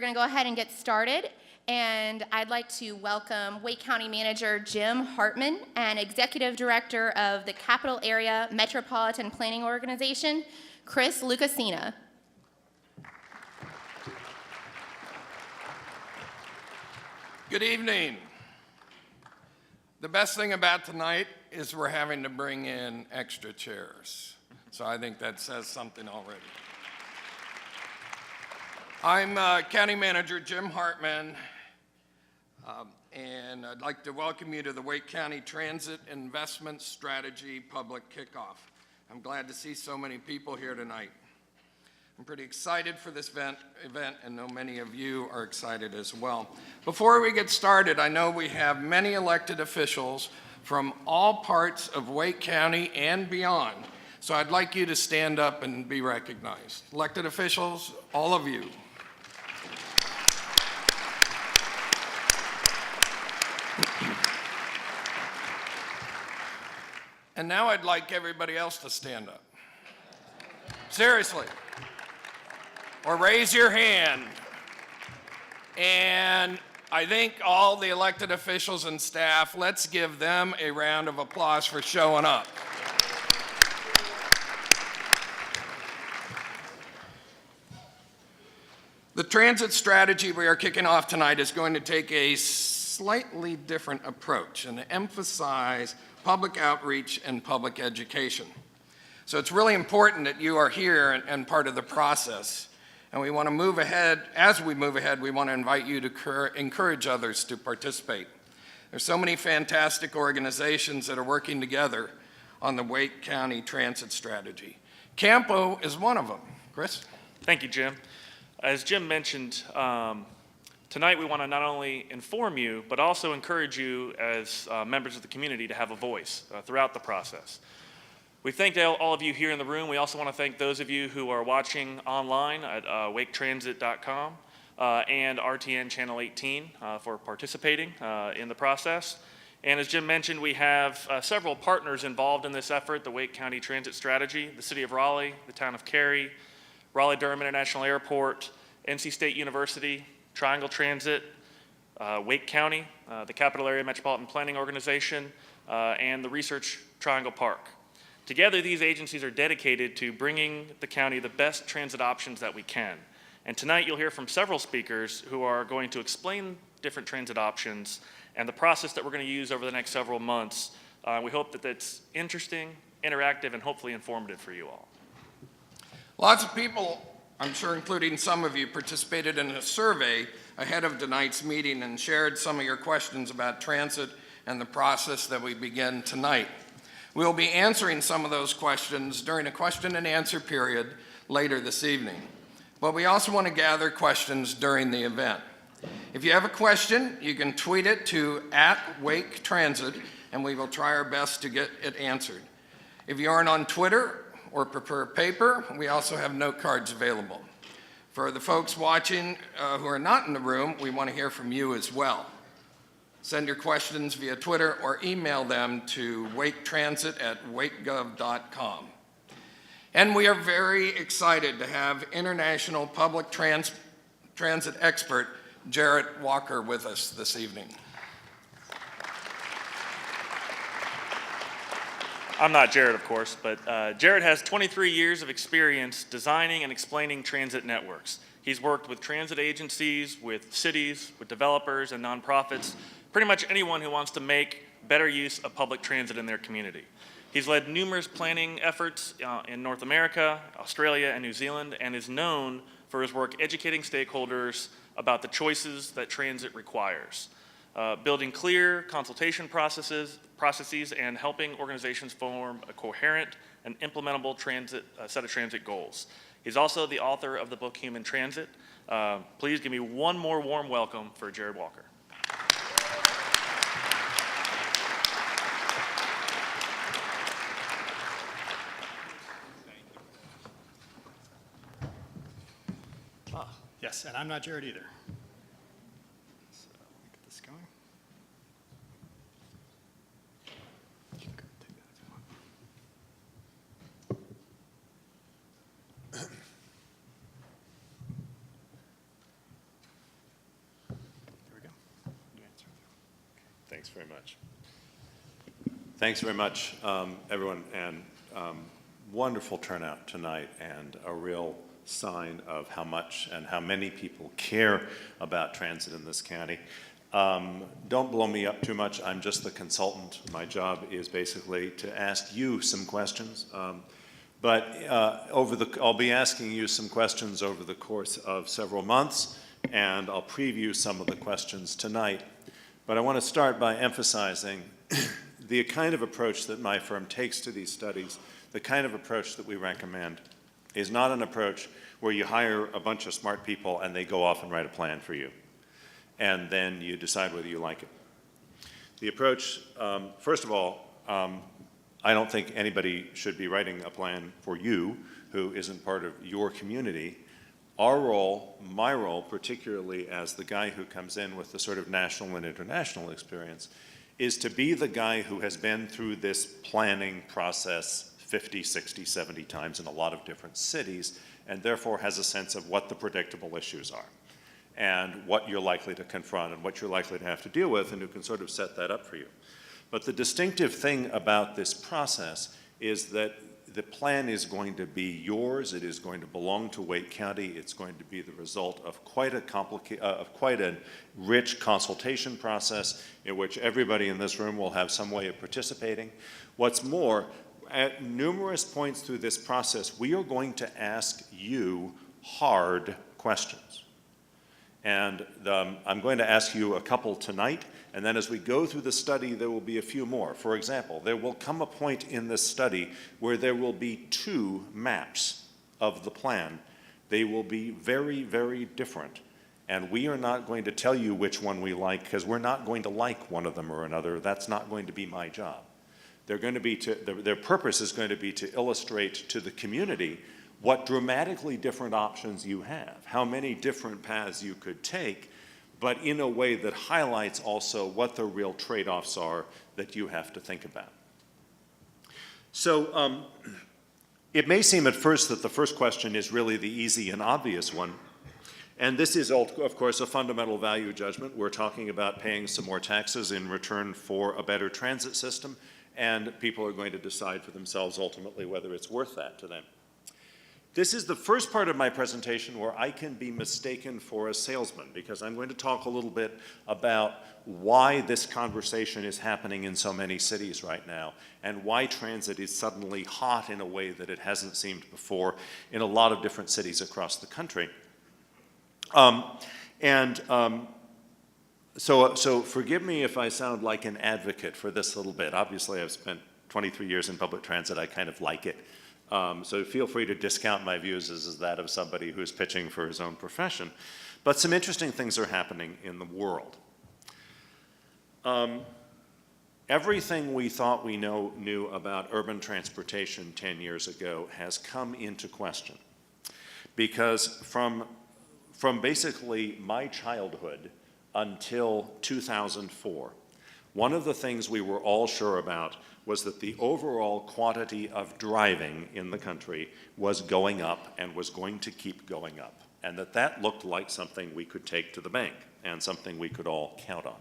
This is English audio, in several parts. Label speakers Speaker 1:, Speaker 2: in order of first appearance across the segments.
Speaker 1: going to go ahead and get started. And I'd like to welcome Wake County Manager Jim Hartman and Executive Director of the Capital Area Metropolitan Planning Organization, Chris Lucasina.
Speaker 2: Good evening. The best thing about tonight is we're having to bring in extra chairs. So I think that says something already. I'm County Manager Jim Hartman, and I'd like to welcome you to the Wake County Transit Investment Strategy Public Kickoff. I'm glad to see so many people here tonight. I'm pretty excited for this event, and know many of you are excited as well. Before we get started, I know we have many elected officials from all parts of Wake County and beyond, so I'd like you to stand up and be recognized. Elected officials, all of you. And now I'd like everybody else to stand up. Seriously. Or raise your hand. And I think all the elected officials and staff, let's give them a round of applause for showing up. The transit strategy we are kicking off tonight is going to take a slightly different approach and emphasize public outreach and public education. So it's really important that you are here and part of the process. And we want to move ahead. As we move ahead, we want to invite you to encourage others to participate. There's so many fantastic organizations that are working together on the Wake County Transit Strategy. Campo is one of them. Chris?
Speaker 3: Thank you, Jim. As Jim mentioned, tonight we want to not only inform you, but also encourage you as members of the community to have a voice throughout the process. We thank all of you here in the room. We also want to thank those of you who are watching online at waketransit.com and RTN Channel 18 for participating in the process. And as Jim mentioned, we have several partners involved in this effort: the Wake County Transit Strategy, the City of Raleigh, the Town of Cary, Raleigh-Durham International Airport, NC State University, Triangle Transit, Wake County, the Capital Area Metropolitan Planning Organization, and the Research Triangle Park. Together, these agencies are dedicated to bringing the county the best transit options that we can. And tonight, you'll hear from several speakers who are going to explain different transit options and the process that we're going to use over the next several months. We hope that that's interesting, interactive, and hopefully informative for you all.
Speaker 2: Lots of people, I'm sure including some of you, participated in a survey ahead of tonight's meeting and shared some of your questions about transit and the process that we begin tonight. We'll be answering some of those questions during a question and answer period later this evening. But we also want to gather questions during the event. If you have a question, you can tweet it to @WakeTransit, and we will try our best to get it answered. If you aren't on Twitter or prefer paper, we also have note cards available. For the folks watching who are not in the room, we want to hear from you as well. Send your questions via Twitter or email them to waketransit@wakegov.com. And we are very excited to have international public transit expert Jarrett Walker with us this evening.
Speaker 3: I'm not Jared, of course, but Jared has 23 years of experience designing and explaining transit networks. He's worked with transit agencies, with cities, with developers and nonprofits, pretty much anyone who wants to make better use of public transit in their community. He's led numerous planning efforts in North America, Australia, and New Zealand, and is known for his work educating stakeholders about the choices that transit requires, building clear consultation processes, and helping organizations form a coherent and implementable set of transit goals. He's also the author of the book Human Transit. Please give me one more warm welcome for Jared Walker.
Speaker 4: Yes, and I'm not Jared either. So let me get this going. Thanks very much. Thanks very much, everyone, and wonderful turnout tonight, and a real sign of how much and how many people care about transit in this county. Don't blow me up too much. I'm just the consultant. My job is basically to ask you some questions. I'll be asking you some questions over the course of several months, and I'll preview some of the questions tonight. But I want to start by emphasizing the kind of approach that my firm takes to these studies, the kind of approach that we recommend, is not an approach where you hire a bunch of smart people and they go off and write a plan for you, and then you decide whether you like it. The approach, first of all, I don't think anybody should be writing a plan for you who isn't part of your community. Our role, my role, particularly as the guy who comes in with the sort of national and international experience, is to be the guy who has been through this planning process 50, 60, 70 times in a lot of different cities, and therefore has a sense of what the predictable issues are and what you're likely to confront and what you're likely to have to deal with, and who can sort of set that up for you. But the distinctive thing about this process is that the plan is going to be yours. It is going to belong to Wake County. It's going to be the result of quite a rich consultation process in which everybody in this room will have some way of participating. What's more, at numerous points through this process, we are going to ask you hard questions. And I'm going to ask you a couple tonight, and then as we go through the study, there will be a few more. For example, there will come a point in this study where there will be 2 maps of the plan. They will be very, very different. And we are not going to tell you which one we like, because we're not going to like one of them or another. That's not going to be my job. They're going to be their purpose is going to be to illustrate to the community what dramatically different options you have, how many different paths you could take, but in a way that highlights also what the real trade-offs are that you have to think about. So it may seem at first that the first question is really the easy and obvious one. And this is, of course, a fundamental value judgment. We're talking about paying some more taxes in return for a better transit system, and people are going to decide for themselves ultimately whether it's worth that to them. This is the first part of my presentation where I can be mistaken for a salesman, because I'm going to talk a little bit about why this conversation is happening in so many cities right now, and why transit is suddenly hot in a way that it hasn't seemed before in a lot of different cities across the country. So forgive me if I sound like an advocate for this a little bit. Obviously, I've spent 23 years in public transit. I kind of like it. So feel free to discount my views as that of somebody who's pitching for his own profession. But some interesting things are happening in the world. Everything we thought we knew about urban transportation 10 years ago has come into question. Because from basically my childhood until 2004, one of the things we were all sure about was that the overall quantity of driving in the country was going up and was going to keep going up, and that looked like something we could take to the bank and something we could all count on.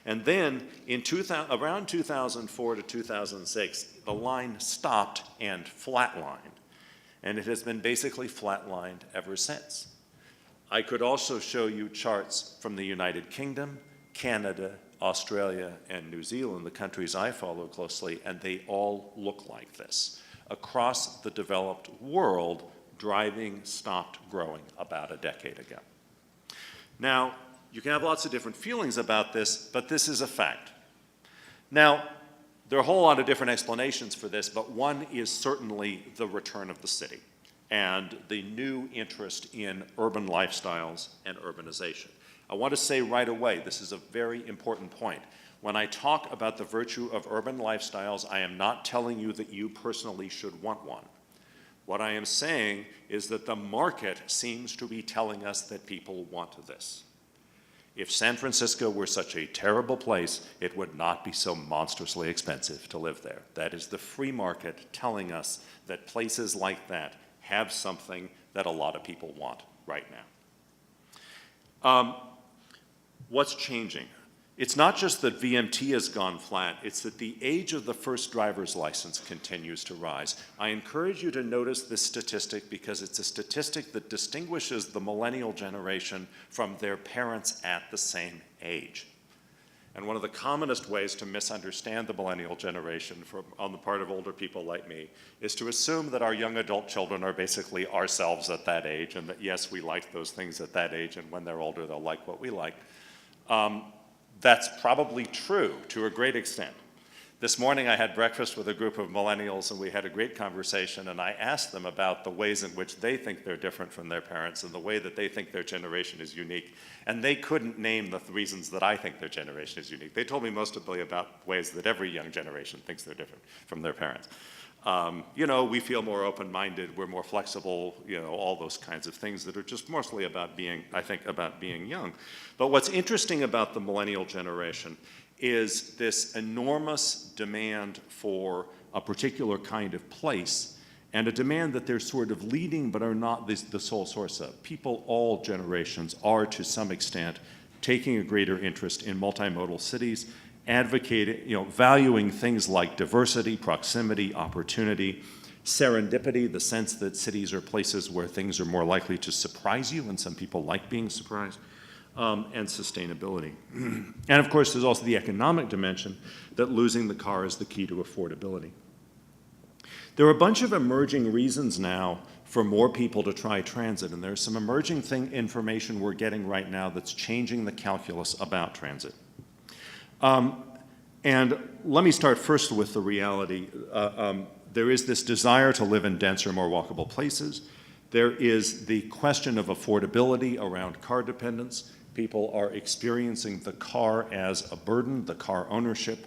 Speaker 4: And then in around 2004 to 2006, the line stopped and flatlined, and it has been basically flatlined ever since. I could also show you charts from the United Kingdom, Canada, Australia, and New Zealand, the countries I follow closely, and they all look like this. Across the developed world, driving stopped growing about a decade ago. Now, you can have lots of different feelings about this, but this is a fact. Now, there are a whole lot of different explanations for this, but one is certainly the return of the city and the new interest in urban lifestyles and urbanization. I want to say right away, this is a very important point. When I talk about the virtue of urban lifestyles, I am not telling you that you personally should want one. What I am saying is that the market seems to be telling us that people want this. If San Francisco were such a terrible place, it would not be so monstrously expensive to live there. That is the free market telling us that places like that have something that a lot of people want right now. What's changing? It's not just that VMT has gone flat, it's that the age of the first driver's license continues to rise. I encourage you to notice this statistic because it's a statistic that distinguishes the millennial generation from their parents at the same age. And one of the commonest ways to misunderstand the millennial generation on the part of older people like me is to assume that our young adult children are basically ourselves at that age, and that yes, we like those things at that age, and when they're older, they'll like what we like. That's probably true to a great extent. This morning I had breakfast with a group of millennials and we had a great conversation, and I asked them about the ways in which they think they're different from their parents and the way that they think their generation is unique. And they couldn't name the reasons that I think their generation is unique. They told me mostly about ways that every young generation thinks they're different from their parents. You know, we feel more open-minded, we're more flexible, you know, all those kinds of things that are just mostly about being, I think, about being young. But what's interesting about the millennial generation is this enormous demand for a particular kind of place, and a demand that they're sort of leading but are not the sole source of. People, all generations, are to some extent taking a greater interest in multimodal cities, advocating, you know, valuing things like diversity, proximity, opportunity, serendipity, the sense that cities are places where things are more likely to surprise you, and some people like being surprised, and sustainability. And of course, there's also the economic dimension that losing the car is the key to affordability. There are a bunch of emerging reasons now for more people to try transit, and there's some emerging information we're getting right now that's changing the calculus about transit. And let me start first with the reality. There is this desire to live in denser, more walkable places. There is the question of affordability around car dependence. People are experiencing the car as a burden, the car ownership.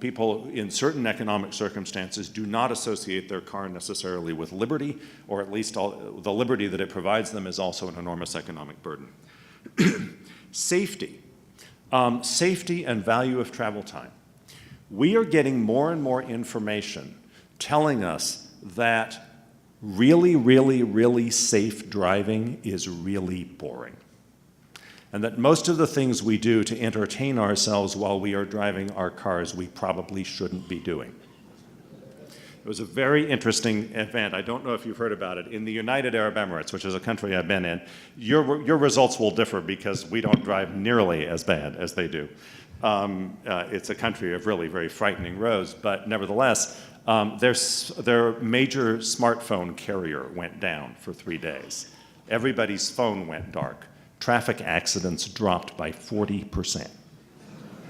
Speaker 4: People in certain economic circumstances do not associate their car necessarily with liberty, or at least the liberty that it provides them is also an enormous economic burden. Safety. Safety and value of travel time. We are getting more and more information telling us that really, really, really safe driving is really boring. And that most of the things we do to entertain ourselves while we are driving our cars, we probably shouldn't be doing. It was a very interesting event. I don't know if you've heard about it. In the United Arab Emirates, which is a country I've been in, your results will differ because we don't drive nearly as bad as they do. It's a country of really very frightening roads, but nevertheless, their major smartphone carrier went down for 3 days. Everybody's phone went dark. Traffic accidents dropped by 40%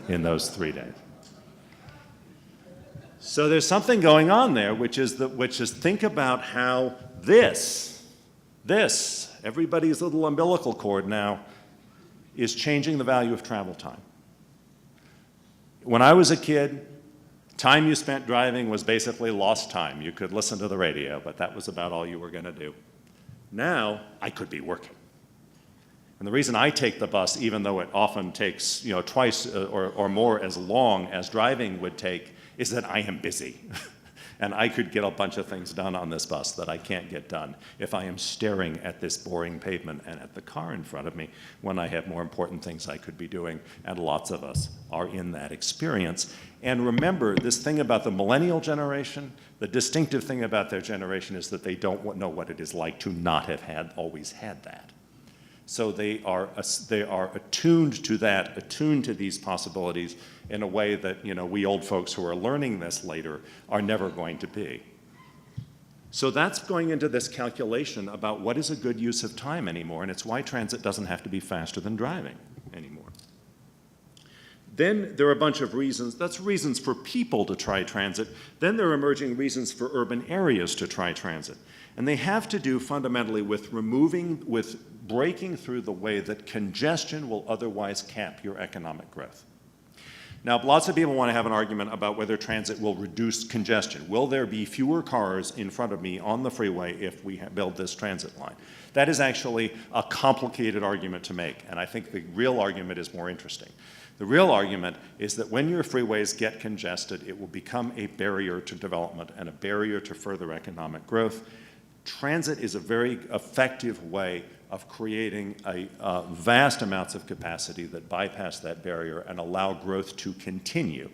Speaker 4: in those 3 days. So there's something going on there, which is think about how this, everybody's little umbilical cord now, is changing the value of travel time. When I was a kid, time you spent driving was basically lost time. You could listen to the radio, but that was about all you were going to do. Now, I could be working. And the reason I take the bus, even though it often takes, you know, twice or more as long as driving would take, is that I am busy. And I could get a bunch of things done on this bus that I can't get done if I am staring at this boring pavement and at the car in front of me when I have more important things I could be doing, and lots of us are in that experience. And remember, this thing about the millennial generation, the distinctive thing about their generation is that they don't know what it is like to not have always had that. So they are attuned to that, attuned to these possibilities in a way that, you know, we old folks who are learning this later are never going to be. So that's going into this calculation about what is a good use of time anymore, and it's why transit doesn't have to be faster than driving anymore. Then there are a bunch of reasons, that's reasons for people to try transit. Then there are emerging reasons for urban areas to try transit. And they have to do fundamentally with breaking through the way that congestion will otherwise cap your economic growth. Now, lots of people want to have an argument about whether transit will reduce congestion. Will there be fewer cars in front of me on the freeway if we build this transit line? That is actually a complicated argument to make, and I think the real argument is more interesting. The real argument is that when your freeways get congested, it will become a barrier to development and a barrier to further economic growth. Transit is a very effective way of creating vast amounts of capacity that bypass that barrier and allow growth to continue.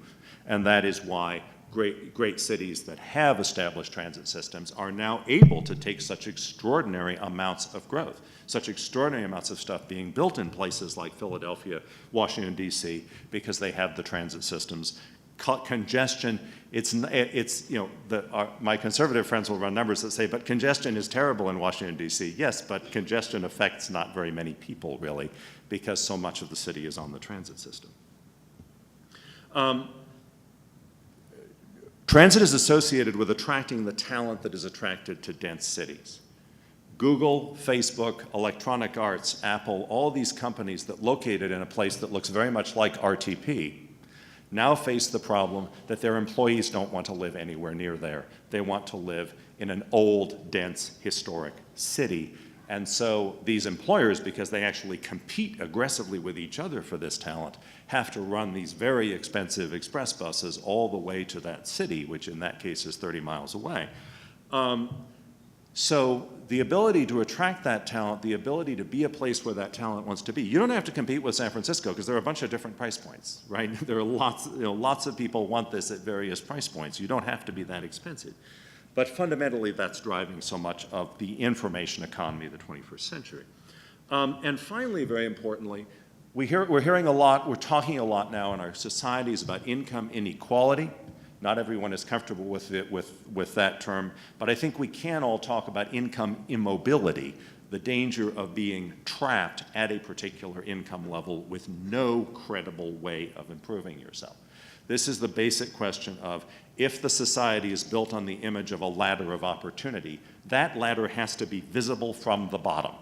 Speaker 4: And that is why great cities that have established transit systems are now able to take such extraordinary amounts of growth, such extraordinary amounts of stuff being built in places like Philadelphia, Washington, D.C., because they have the transit systems. Congestion, my conservative friends will run numbers that say, but congestion is terrible in Washington, D.C. Yes, but congestion affects not very many people, really, because so much of the city is on the transit system. Transit is associated with attracting the talent that is attracted to dense cities. Google, Facebook, Electronic Arts, Apple, all these companies that located in a place that looks very much like RTP now face the problem that their employees don't want to live anywhere near there. They want to live in an old, dense, historic city. And so these employers, because they actually compete aggressively with each other for this talent, have to run these very expensive express buses all the way to that city, which in that case is 30 miles away. So the ability to attract that talent, the ability to be a place where that talent wants to be. You don't have to compete with San Francisco because there are a bunch of different price points, right? There are lots of people want this at various price points. You don't have to be that expensive. But fundamentally, that's driving so much of the information economy of the 21st century. And finally, very importantly, we're hearing a lot, we're talking a lot now in our societies about income inequality. Not everyone is comfortable with that term, but I think we can all talk about income immobility, the danger of being trapped at a particular income level with no credible way of improving yourself. This is the basic question of, if the society is built on the image of a ladder of opportunity, that ladder has to be visible from the bottom.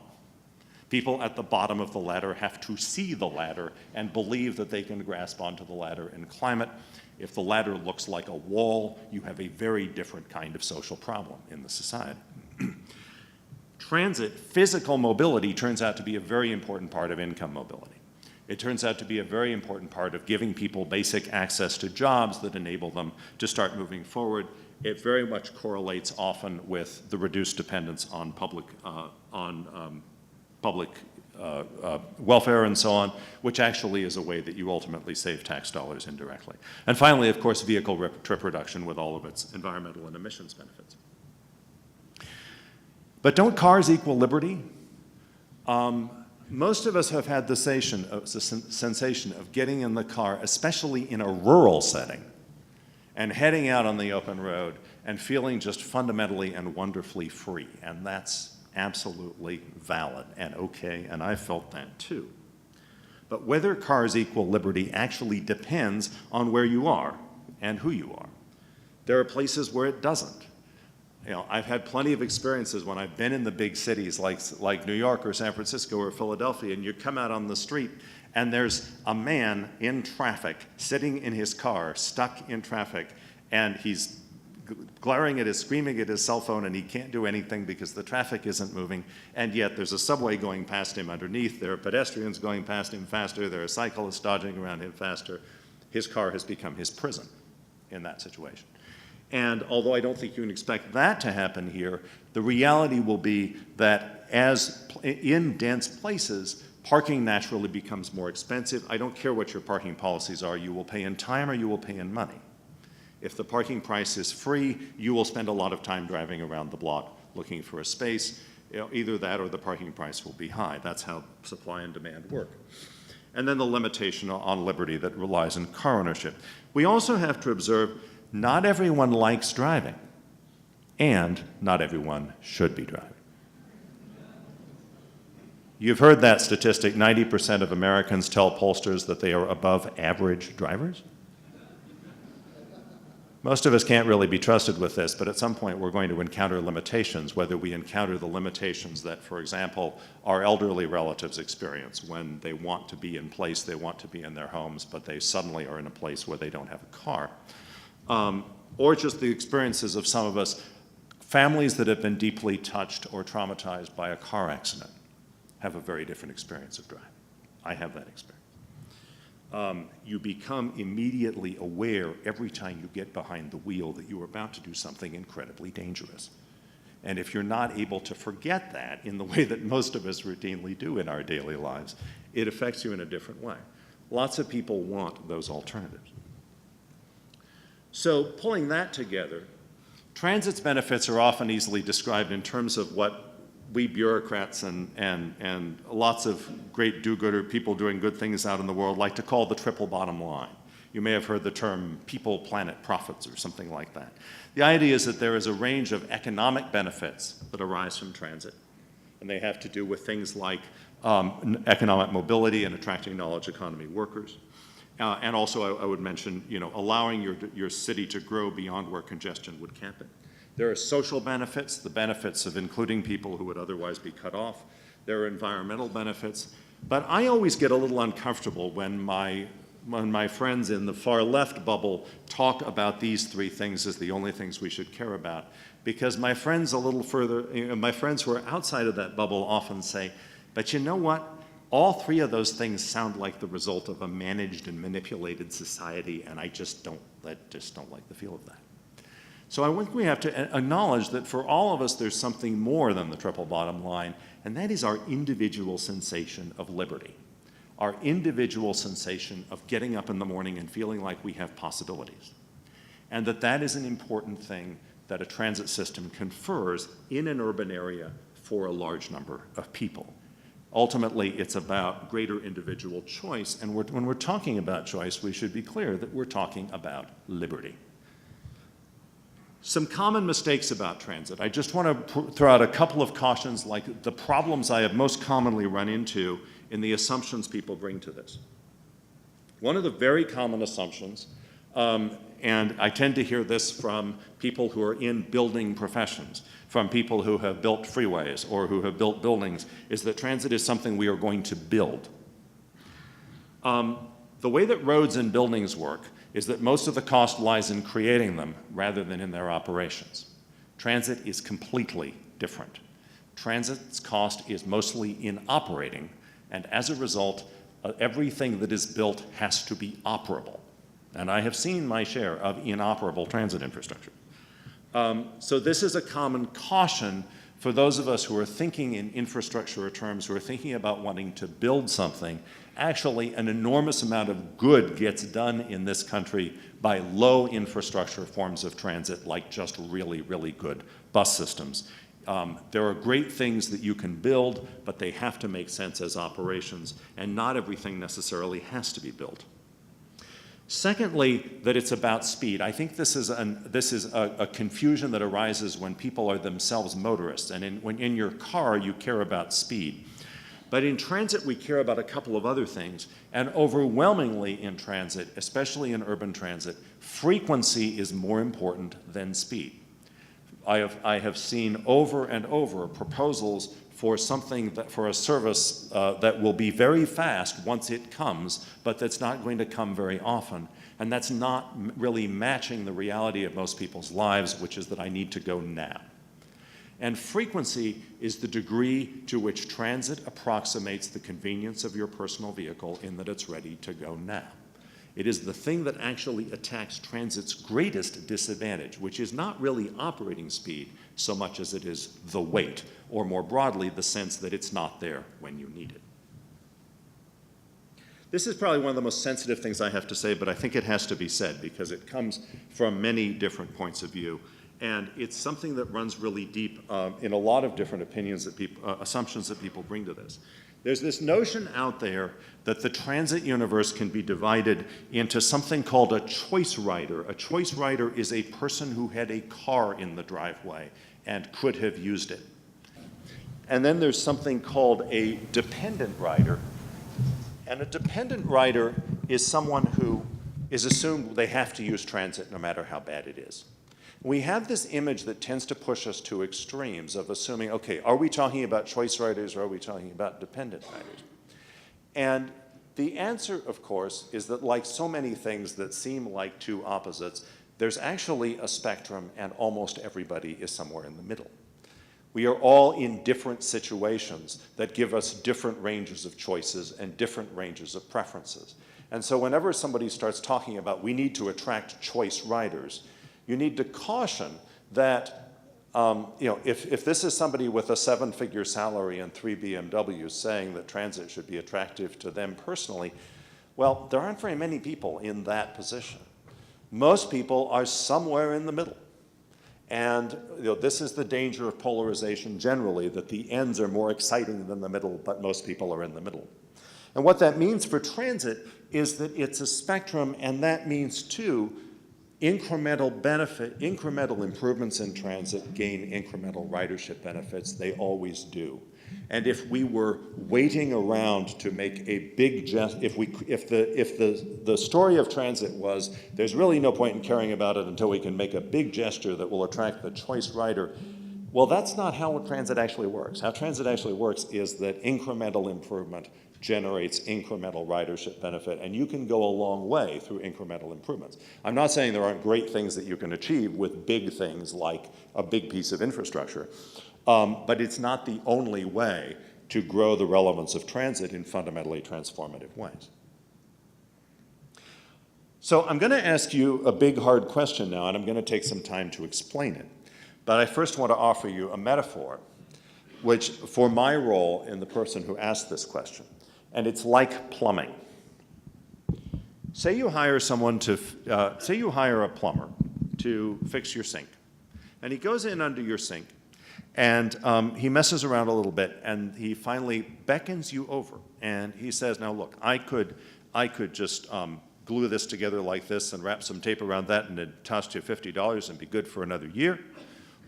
Speaker 4: People at the bottom of the ladder have to see the ladder and believe that they can grasp onto the ladder and climb it. If the ladder looks like a wall, you have a very different kind of social problem in the society. Transit, physical mobility, turns out to be a very important part of income mobility. It turns out to be a very important part of giving people basic access to jobs that enable them to start moving forward. It very much correlates often with the reduced dependence on public welfare and so on, which actually is a way that you ultimately save tax dollars indirectly. And finally, of course, vehicle trip reduction with all of its environmental and emissions benefits. But don't cars equal liberty? Most of us have had the sensation of getting in the car, especially in a rural setting, and heading out on the open road and feeling just fundamentally and wonderfully free. And that's absolutely valid and okay, and I felt that too. But whether cars equal liberty actually depends on where you are and who you are. There are places where it doesn't. I've had plenty of experiences when I've been in the big cities like New York or San Francisco or Philadelphia, and you come out on the street and there's a man in traffic, sitting in his car, stuck in traffic, and he's screaming at his cell phone, and he can't do anything because the traffic isn't moving, and yet there's a subway going past him underneath, there are pedestrians going past him faster, there are cyclists dodging around him faster. His car has become his prison in that situation. And although I don't think you can expect that to happen here, the reality will be that as in dense places, parking naturally becomes more expensive. I don't care what your parking policies are, you will pay in time or you will pay in money. If the parking price is free, you will spend a lot of time driving around the block looking for a space. Either that or the parking price will be high. That's how supply and demand work. And then the limitation on liberty that relies on car ownership. We also have to observe not everyone likes driving, and not everyone should be driving. You've heard that statistic, 90% of Americans tell pollsters that they are above average drivers. Most of us can't really be trusted with this, but at some point we're going to encounter limitations, whether we encounter the limitations that, for example, our elderly relatives experience when they want to be in place, they want to be in their homes, but they suddenly are in a place where they don't have a car. Or just the experiences of some of us, families that have been deeply touched or traumatized by a car accident have a very different experience of driving. I have that experience. You become immediately aware every time you get behind the wheel that you are about to do something incredibly dangerous. And if you're not able to forget that in the way that most of us routinely do in our daily lives, it affects you in a different way. Lots of people want those alternatives. So pulling that together, transit's benefits are often easily described in terms of what we bureaucrats and lots of great do-gooder people doing good things out in the world like to call the triple bottom line. You may have heard the term people, planet, profits, or something like that. The idea is that there is a range of economic benefits that arise from transit, and they have to do with things like economic mobility and attracting knowledge economy workers. And also, I would mention, allowing your city to grow beyond where congestion would cap it. There are social benefits, the benefits of including people who would otherwise be cut off. There are environmental benefits. But I always get a little uncomfortable when my friends in the far left bubble talk about these three things as the only things we should care about, because my friends a little further, my friends who are outside of that bubble often say, but you know what? All three of those things sound like the result of a managed and manipulated society, and I just don't like the feel of that. So I think we have to acknowledge that for all of us, there's something more than the triple bottom line, and that is our individual sensation of liberty, our individual sensation of getting up in the morning and feeling like we have possibilities, and that is an important thing that a transit system confers in an urban area for a large number of people. Ultimately, it's about greater individual choice, and when we're talking about choice, we should be clear that we're talking about liberty. Some common mistakes about transit. I just want to throw out a couple of cautions, like the problems I have most commonly run into in the assumptions people bring to this. One of the very common assumptions, and I tend to hear this from people who are in building professions, from people who have built freeways or who have built buildings, is that transit is something we are going to build. The way that roads and buildings work is that most of the cost lies in creating them rather than in their operations. Transit is completely different. Transit's cost is mostly in operating, and as a result, everything that is built has to be operable. And I have seen my share of inoperable transit infrastructure. So this is a common caution for those of us who are thinking in infrastructure terms, who are thinking about wanting to build something. Actually, an enormous amount of good gets done in this country by low infrastructure forms of transit, like just really, really good bus systems. There are great things that you can build, but they have to make sense as operations, and not everything necessarily has to be built. Secondly, that it's about speed. I think this is a confusion that arises when people are themselves motorists, and when in your car you care about speed. But in transit, we care about a couple of other things, and overwhelmingly in transit, especially in urban transit, frequency is more important than speed. I have seen over and over proposals for for a service that will be very fast once it comes, but that's not going to come very often. And that's not really matching the reality of most people's lives, which is that I need to go now. And frequency is the degree to which transit approximates the convenience of your personal vehicle in that it's ready to go now. It is the thing that actually attacks transit's greatest disadvantage, which is not really operating speed so much as it is the weight, or more broadly, the sense that it's not there when you need it. This is probably one of the most sensitive things I have to say, but I think it has to be said because it comes from many different points of view. And it's something that runs really deep in a lot of different opinions that assumptions that people bring to this. There's this notion out there that the transit universe can be divided into something called a choice rider. A choice rider is a person who had a car in the driveway and could have used it. And then there's something called a dependent rider. And a dependent rider is someone who is assumed they have to use transit no matter how bad it is. We have this image that tends to push us to extremes of assuming, okay, are we talking about choice riders or are we talking about dependent riders? And the answer, of course, is that like so many things that seem like two opposites, there's actually a spectrum and almost everybody is somewhere in the middle. We are all in different situations that give us different ranges of choices and different ranges of preferences. And so whenever somebody starts talking about we need to attract choice riders, you need to caution that If this is somebody with a 7-figure salary and 3 BMWs saying that transit should be attractive to them personally, well, there aren't very many people in that position. Most people are somewhere in the middle. And this is the danger of polarization generally, that the ends are more exciting than the middle, but most people are in the middle. And what that means for transit is that it's a spectrum, and that means, too, incremental improvements in transit gain incremental ridership benefits. They always do. And if we were waiting around to make a big if the story of transit was there's really no point in caring about it until we can make a big gesture that will attract the choice rider, well, that's not how transit actually works. How transit actually works is that incremental improvement generates incremental ridership benefit, and you can go a long way through incremental improvements. I'm not saying there aren't great things that you can achieve with big things like a big piece of infrastructure, but it's not the only way to grow the relevance of transit in fundamentally transformative ways. So I'm going to ask you a big, hard question now, and I'm going to take some time to explain it. But I first want to offer you a metaphor, which for my role in the person who asked this question, and it's like plumbing. Say you hire a plumber to fix your sink, and he goes in under your sink, and he messes around a little bit, and he finally beckons you over, and he says, "Now look, I could just glue this together like this and wrap some tape around that, and it'd cost you $50 and be good for another year.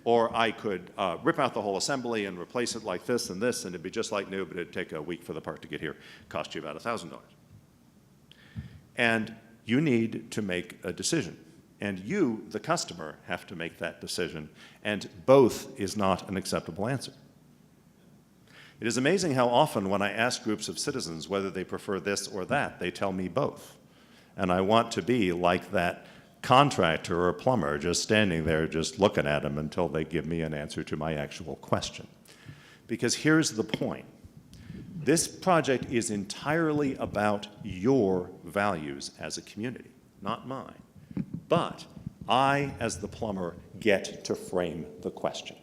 Speaker 4: Or I could rip out the whole assembly and replace it like this, and it'd be just like new, but it'd take a week for the part to get here. Cost you about $1,000. And you need to make a decision. And you, the customer, have to make that decision. And both is not an acceptable answer. It is amazing how often when I ask groups of citizens whether they prefer this or that, they tell me both. And I want to be like that contractor or plumber just standing there just looking at them until they give me an answer to my actual question. Because here's the point. This project is entirely about your values as a community, not mine. But I, as the plumber, get to frame the question.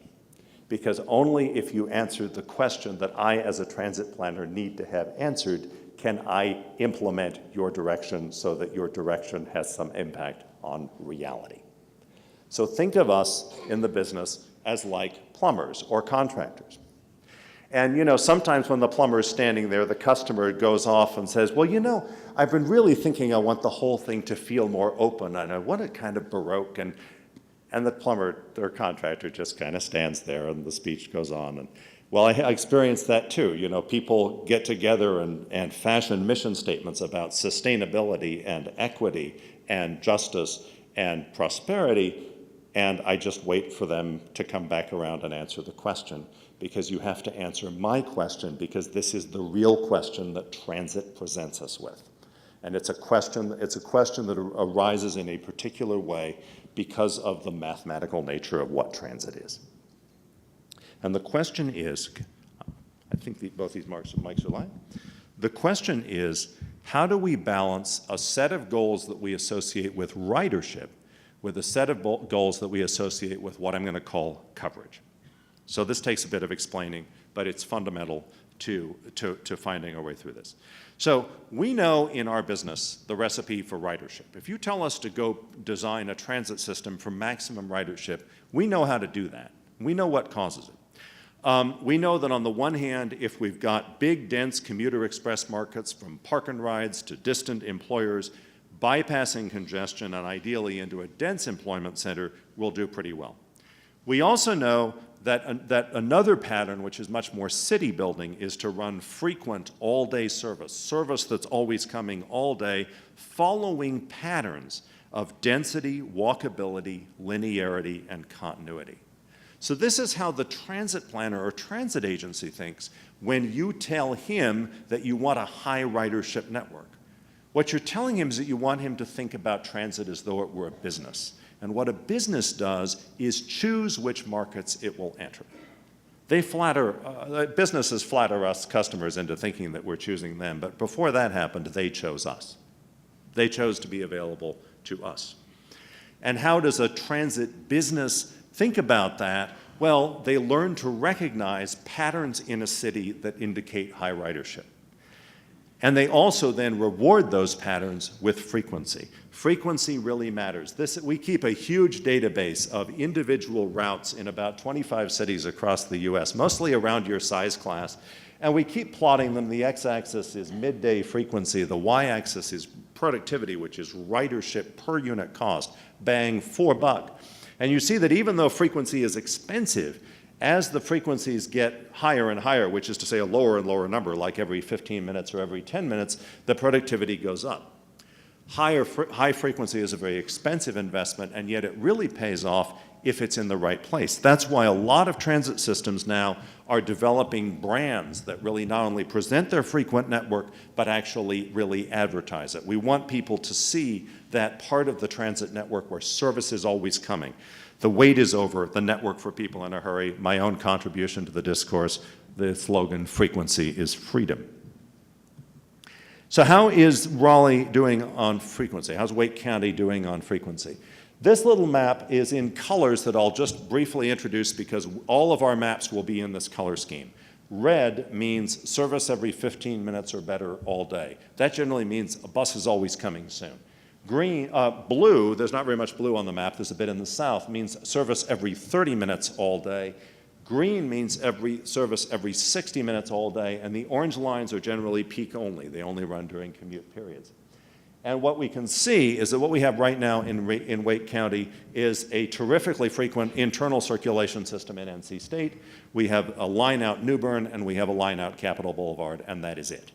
Speaker 4: Because only if you answer the question that I, as a transit planner, need to have answered, can I implement your direction so that your direction has some impact on reality. So think of us in the business as like plumbers or contractors. And sometimes when the plumber is standing there, the customer goes off and says, well, I've been really thinking I want the whole thing to feel more open, and I want it kind of Baroque. And the plumber or contractor just kind of stands there, and the speech goes on. And well, I experienced that too. People get together and fashion mission statements about sustainability and equity and justice and prosperity, and I just wait for them to come back around and answer the question, because you have to answer my question, because this is the real question that transit presents us with. And it's a question that arises in a particular way because of the mathematical nature of what transit is. And the question is, I think both these mics are live. The question is, how do we balance a set of goals that we associate with ridership with a set of goals that we associate with what I'm going to call coverage? So this takes a bit of explaining, but it's fundamental to finding our way through this. So we know in our business the recipe for ridership. If you tell us to go design a transit system for maximum ridership, we know how to do that. We know what causes it. We know that on the one hand, if we've got big, dense commuter express markets from park and rides to distant employers, bypassing congestion and ideally into a dense employment center will do pretty well. We also know that another pattern, which is much more city building, is to run frequent all-day service that's always coming all day, following patterns of density, walkability, linearity, and continuity. So this is how the transit planner or transit agency thinks when you tell him that you want a high ridership network. What you're telling him is that you want him to think about transit as though it were a business. And what a business does is choose which markets it will enter. Businesses flatter us customers into thinking that we're choosing them, but before that happened, they chose us. They chose to be available to us. And how does a transit business think about that? Well, they learn to recognize patterns in a city that indicate high ridership. And they also then reward those patterns with frequency. Frequency really matters. We keep a huge database of individual routes in about 25 cities across the US, mostly around your size class, and we keep plotting them. The x-axis is midday frequency, the y-axis is productivity, which is ridership per unit cost, bang, $4. And you see that even though frequency is expensive, as the frequencies get higher and higher, which is to say a lower and lower number, like every 15 minutes or every 10 minutes, the productivity goes up. High frequency is a very expensive investment, and yet it really pays off if it's in the right place. That's why a lot of transit systems now are developing brands that really not only present their frequent network, but actually really advertise it. We want people to see that part of the transit network where service is always coming. The wait is over, the network for people in a hurry, my own contribution to the discourse, the slogan, frequency is freedom. So how is Raleigh doing on frequency? How's Wake County doing on frequency? This little map is in colors that I'll just briefly introduce because all of our maps will be in this color scheme. Red means service every 15 minutes or better all day. That generally means a bus is always coming soon. Blue, there's not very much blue on the map, there's a bit in the south, means service every 30 minutes all day. Green means service every 60 minutes all day, and the orange lines are generally peak only. They only run during commute periods. And what we can see is that what we have right now in Wake County is a terrifically frequent internal circulation system in NC State. We have a line out New Bern, and we have a line out Capitol Boulevard, and that is it.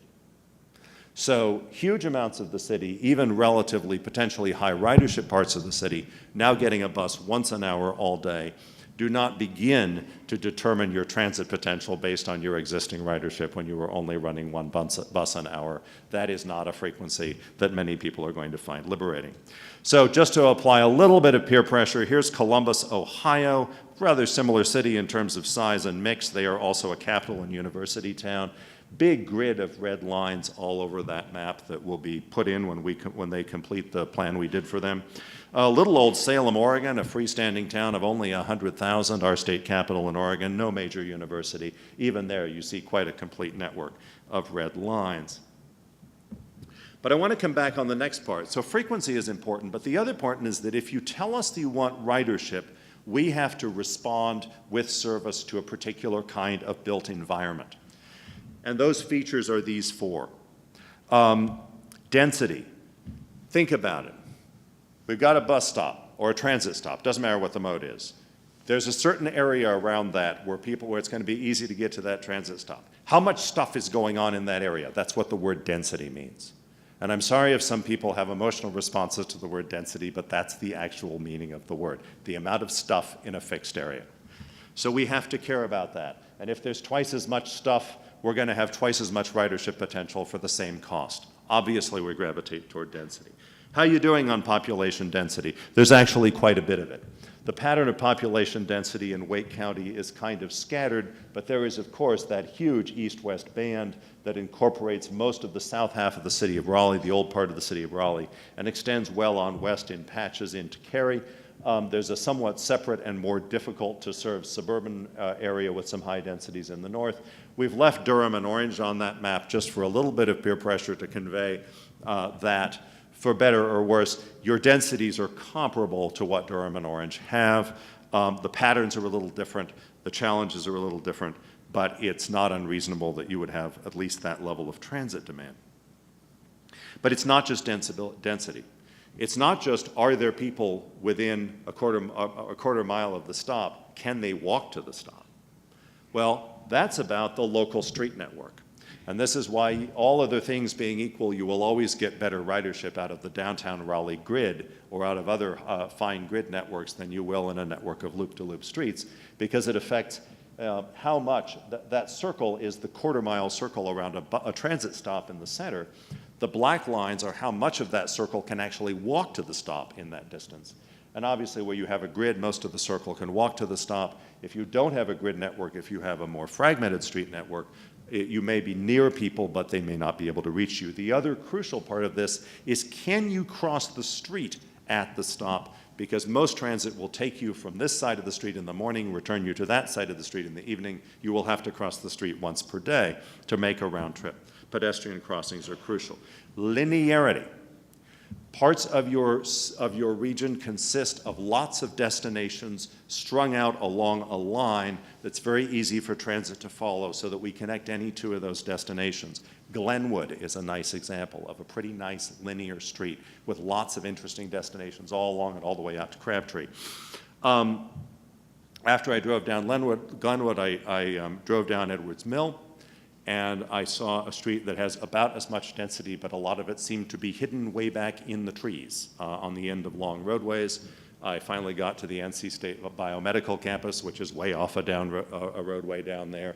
Speaker 4: So huge amounts of the city, even relatively potentially high ridership parts of the city, now getting a bus once an hour all day, do not begin to determine your transit potential based on your existing ridership when you were only running one bus an hour. That is not a frequency that many people are going to find liberating. So just to apply a little bit of peer pressure, here's Columbus, Ohio, rather similar city in terms of size and mix. They are also a capital and university town. Big grid of red lines all over that map that will be put in when they complete the plan we did for them. Little old Salem, Oregon, a freestanding town of only 100,000, our state capital in Oregon, no major university. Even there you see quite a complete network of red lines. But I want to come back on the next part. So frequency is important, but the other part is that if you tell us that you want ridership, we have to respond with service to a particular kind of built environment. And those features are these four. Density. Think about it. We've got a bus stop or a transit stop, doesn't matter what the mode is. There's a certain area around that where it's going to be easy to get to that transit stop. How much stuff is going on in that area? That's what the word density means. And I'm sorry if some people have emotional responses to the word density, but that's the actual meaning of the word, the amount of stuff in a fixed area. So we have to care about that. And if there's twice as much stuff, we're going to have twice as much ridership potential for the same cost. Obviously, we gravitate toward density. How are you doing on population density? There's actually quite a bit of it. The pattern of population density in Wake County is kind of scattered, but there is, of course, that huge east-west band that incorporates most of the south half of the city of Raleigh, the old part of the city of Raleigh, and extends well on west in patches into Cary. There's a somewhat separate and more difficult to serve suburban area with some high densities in the north. We've left Durham and Orange on that map just for a little bit of peer pressure to convey that, for better or worse, your densities are comparable to what Durham and Orange have. The patterns are a little different, the challenges are a little different, but it's not unreasonable that you would have at least that level of transit demand. But it's not just density. It's not just, are there people within a quarter mile of the stop? Can they walk to the stop? Well, that's about the local street network. And this is why, all other things being equal, you will always get better ridership out of the downtown Raleigh grid or out of other fine grid networks than you will in a network of loop-to-loop streets, because it affects how much that circle is the quarter-mile circle around a transit stop in the center. The black lines are how much of that circle can actually walk to the stop in that distance. And obviously, where you have a grid, most of the circle can walk to the stop. If you don't have a grid network, if you have a more fragmented street network, you may be near people, but they may not be able to reach you. The other crucial part of this is, can you cross the street at the stop because most transit will take you from this side of the street in the morning, return you to that side of the street in the evening. You will have to cross the street once per day to make a round trip. Pedestrian crossings are crucial. Linearity. Parts of your region consist of lots of destinations strung out along a line that's very easy for transit to follow so that we connect any two of those destinations. Glenwood is a nice example of a pretty nice linear street with lots of interesting destinations all along it, all the way out to Crabtree. After I drove down Glenwood, I drove down Edwards Mill, and I saw a street that has about as much density, but a lot of it seemed to be hidden way back in the trees on the end of long roadways. I finally got to the NC State Biomedical Campus, which is way off a roadway down there.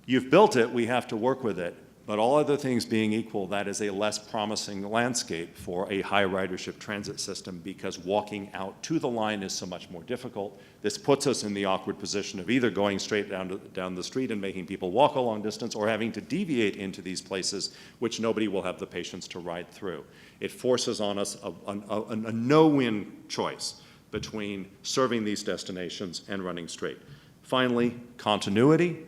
Speaker 4: You've built it, we have to work with it, but all other things being equal, that is a less promising landscape for a high ridership transit system because walking out to the line is so much more difficult. This puts us in the awkward position of either going straight down the street and making people walk a long distance or having to deviate into these places which nobody will have the patience to ride through. It forces on us a no-win choice between serving these destinations and running straight. Finally, continuity.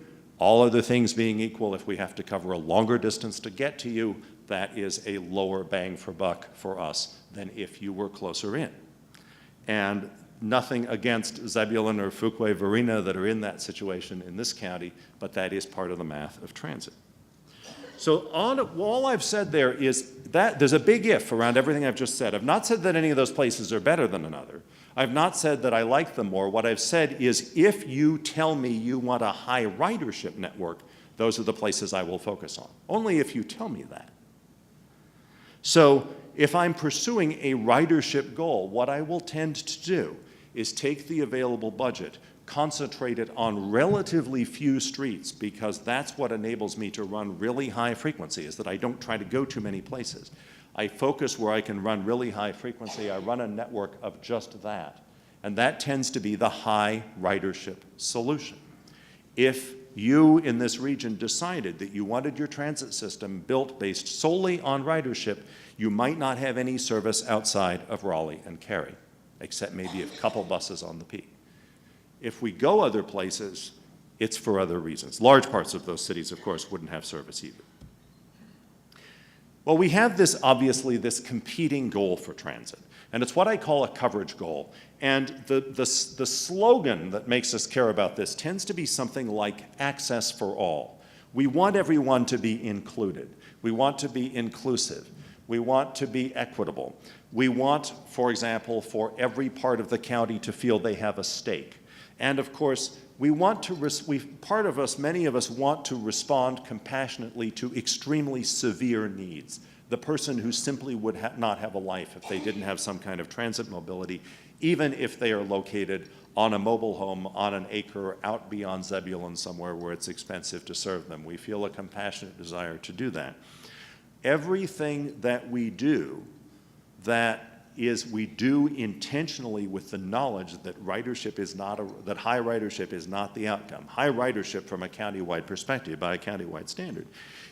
Speaker 4: All other things being equal, if we have to cover a longer distance to get to you, that is a lower bang for buck for us than if you were closer in. And nothing against Zebulon or Fuquay-Varina that are in that situation in this county, but that is part of the math of transit. So all I've said there is that there's a big if around everything I've just said. I've not said that any of those places are better than another. I've not said that I like them more. What I've said is if you tell me you want a high ridership network, those are the places I will focus on. Only if you tell me that. So if I'm pursuing a ridership goal, what I will tend to do is take the available budget, concentrate it on relatively few streets because that's what enables me to run really high frequency, is that I don't try to go too many places. I focus where I can run really high frequency. I run a network of just that. And that tends to be the high ridership solution. If you in this region decided that you wanted your transit system built based solely on ridership, you might not have any service outside of Raleigh and Cary, except maybe a couple buses on the peak. If we go other places, it's for other reasons. Large parts of those cities, of course, wouldn't have service either. Well, we have obviously this competing goal for transit, and it's what I call a coverage goal. And the slogan that makes us care about this tends to be something like access for all. We want everyone to be included. We want to be inclusive. We want to be equitable. We want, for example, for every part of the county to feel they have a stake. And of course, we want to, many of us want to respond compassionately to extremely severe needs. The person who simply would not have a life if they didn't have some kind of transit mobility, even if they are located on a mobile home, on an acre, out beyond Zebulon somewhere where it's expensive to serve them. We feel a compassionate desire to do that. Everything that we do we do intentionally with the knowledge that ridership is not that high ridership is not the outcome. High ridership from a countywide perspective, by a countywide standard,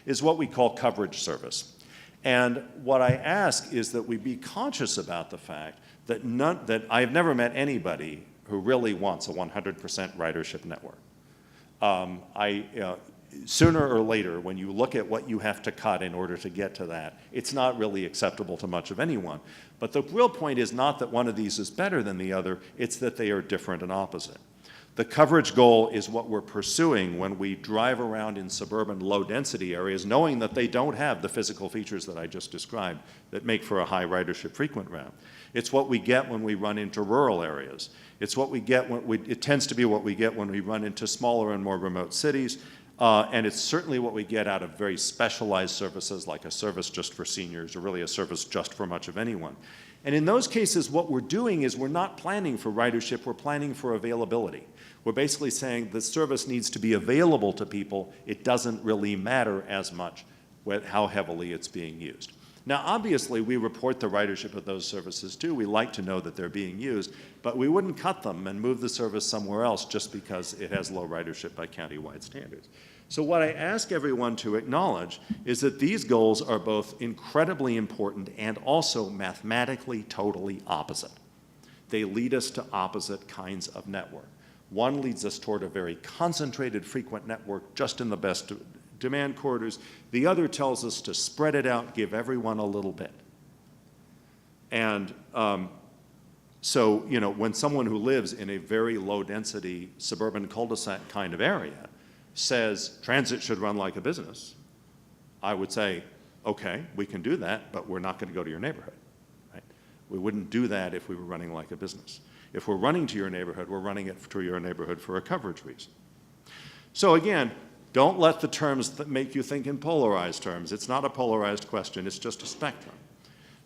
Speaker 4: is what we call coverage service. And what I ask is that we be conscious about the fact that I've never met anybody who really wants a 100% ridership network. Sooner or later, when you look at what you have to cut in order to get to that, it's not really acceptable to much of anyone. But the real point is not that one of these is better than the other, it's that they are different and opposite. The coverage goal is what we're pursuing when we drive around in suburban low-density areas, knowing that they don't have the physical features that I just described that make for a high ridership frequent route. It's what we get when we run into rural areas. It's what we get it tends to be what we get when we run into smaller and more remote cities. And it's certainly what we get out of very specialized services like a service just for seniors or really a service just for much of anyone. And in those cases, what we're doing is we're not planning for ridership, we're planning for availability. We're basically saying the service needs to be available to people. It doesn't really matter as much how heavily it's being used. Now, obviously, we report the ridership of those services too. We like to know that they're being used, but we wouldn't cut them and move the service somewhere else just because it has low ridership by countywide standards. So what I ask everyone to acknowledge is that these goals are both incredibly important and also mathematically totally opposite. they lead us to opposite kinds of network. One leads us toward a very concentrated, frequent network just in the best demand corridors. The other tells us to spread it out, give everyone a little bit. And so, you know, when someone who lives in a very low-density suburban cul-de-sac kind of area says transit should run like a business, I would say, okay, we can do that, but we're not going to go to your neighborhood. Right? We wouldn't do that if we were running like a business. If we're running to your neighborhood, we're running it to your neighborhood for a coverage reason. So again, don't let the terms that make you think in polarized terms. It's not a polarized question, it's just a spectrum.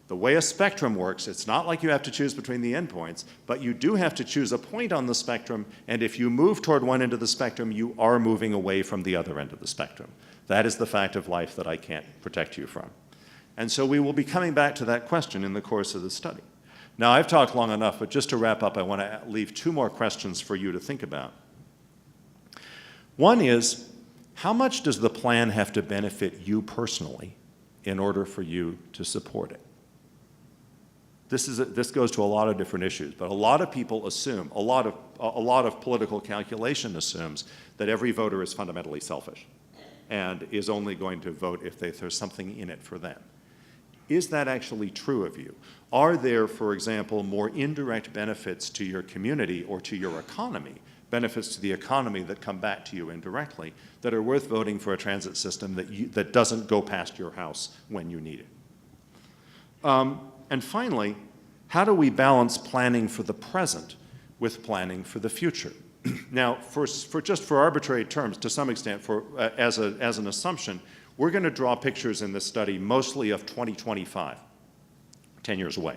Speaker 4: The way a spectrum works, it's not like you have to choose between the endpoints, but you do have to choose a point on the spectrum, and if you move toward one end of the spectrum, you are moving away from the other end of the spectrum. That is the fact of life that I can't protect you from. And so we will be coming back to that question in the course of the study. Now, I've talked long enough, but just to wrap up, I want to leave two more questions for you to think about. One is, how much does the plan have to benefit you personally in order for you to support it? This goes to a lot of different issues, but a lot of people assume, a lot of political calculation assumes that every voter is fundamentally selfish and is only going to vote if there's something in it for them. Is that actually true of you? Are there, for example, more indirect benefits to your community or to your economy, benefits to the economy that come back to you indirectly, that are worth voting for a transit system that doesn't go past your house when you need it? And finally, how do we balance planning for the present with planning for the future? Now, just for arbitrary terms, to some extent, as an assumption, we're going to draw pictures in this study mostly of 2025, 10 years away.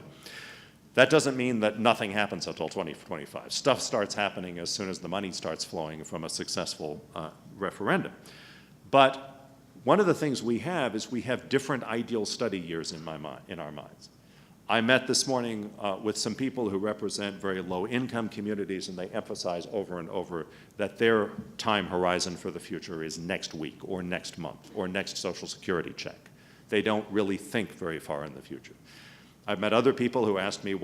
Speaker 4: That doesn't mean that nothing happens until 2025. Stuff starts happening as soon as the money starts flowing from a successful referendum. But one of the things we have is we have different ideal study years in our minds. I met this morning with some people who represent very low-income communities, and they emphasize over and over that their time horizon for the future is next week or next month or next Social Security check. They don't really think very far in the future. I've met other people who asked me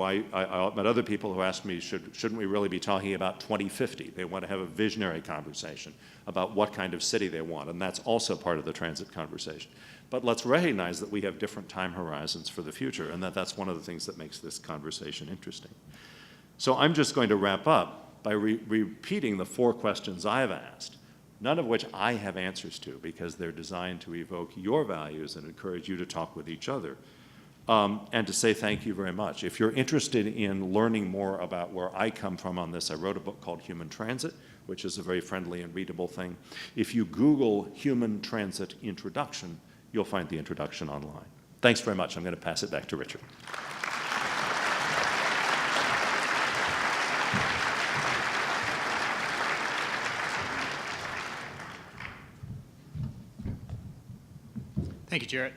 Speaker 4: shouldn't we really be talking about 2050? They want to have a visionary conversation about what kind of city they want, and that's also part of the transit conversation. But let's recognize that we have different time horizons for the future, and that's one of the things that makes this conversation interesting. So I'm just going to wrap up by repeating the 4 questions I've asked, none of which I have answers to because they're designed to evoke your values and encourage you to talk with each other. And to say thank you very much. If you're interested in learning more about where I come from on this, I wrote a book called Human Transit, which is a very friendly and readable thing. If you Google Human Transit Introduction, you'll find the introduction online. Thanks very much. I'm going to pass it back to Richard.
Speaker 5: Thank you, Jarrett.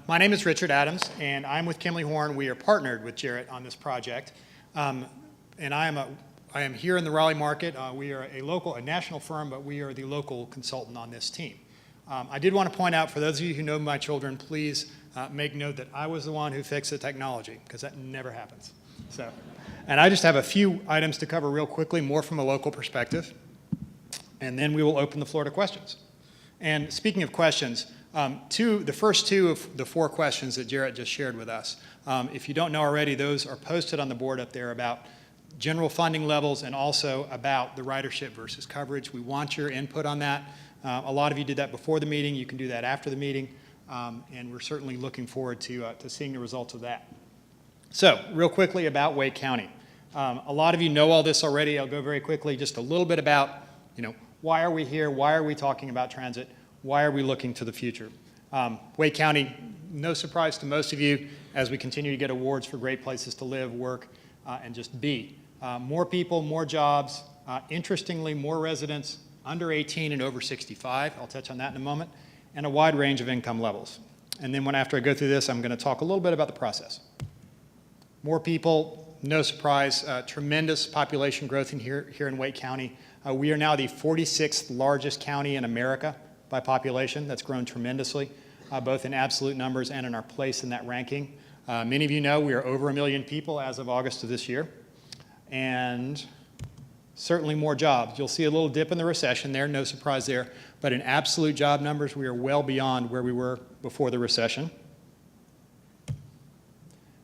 Speaker 5: My name is Richard Adams, and I'm with Kimley Horn. We are partnered with Jarrett on this project. And I am here in the Raleigh market. We are a national firm, but we are the local consultant on this team. I did want to point out, for those of you who know my children, please make note that I was the one who fixed the technology, because that never happens. And I just have a few items to cover real quickly, more from a local perspective, and then we will open the floor to questions. And speaking of questions, the first 2 of the 4 questions that Jarrett just shared with us, if you don't know already, those are posted on the board up there about general funding levels and also about the ridership versus coverage. We want your input on that. A lot of you did that before the meeting. You can do that after the meeting, and we're certainly looking forward to seeing the results of that. So, real quickly about Wake County. A lot of you know all this already. I'll go very quickly, just a little bit about, why are we here? Why are we talking about transit? Why are we looking to the future? Wake County, no surprise to most of you, as we continue to get awards for great places to live, work, and just be. More people, more jobs, interestingly, more residents under 18 and over 65. I'll touch on that in a moment, and a wide range of income levels. And then after I go through this, I'm going to talk a little bit about the process. More people, no surprise, tremendous population growth here in Wake County. We are now the 46th largest county in America by population. That's grown tremendously, both in absolute numbers and in our place in that ranking. Many of you know we are over 1 million people as of August of this year. and certainly more jobs. You'll see a little dip in the recession there, no surprise there, but in absolute job numbers, we are well beyond where we were before the recession.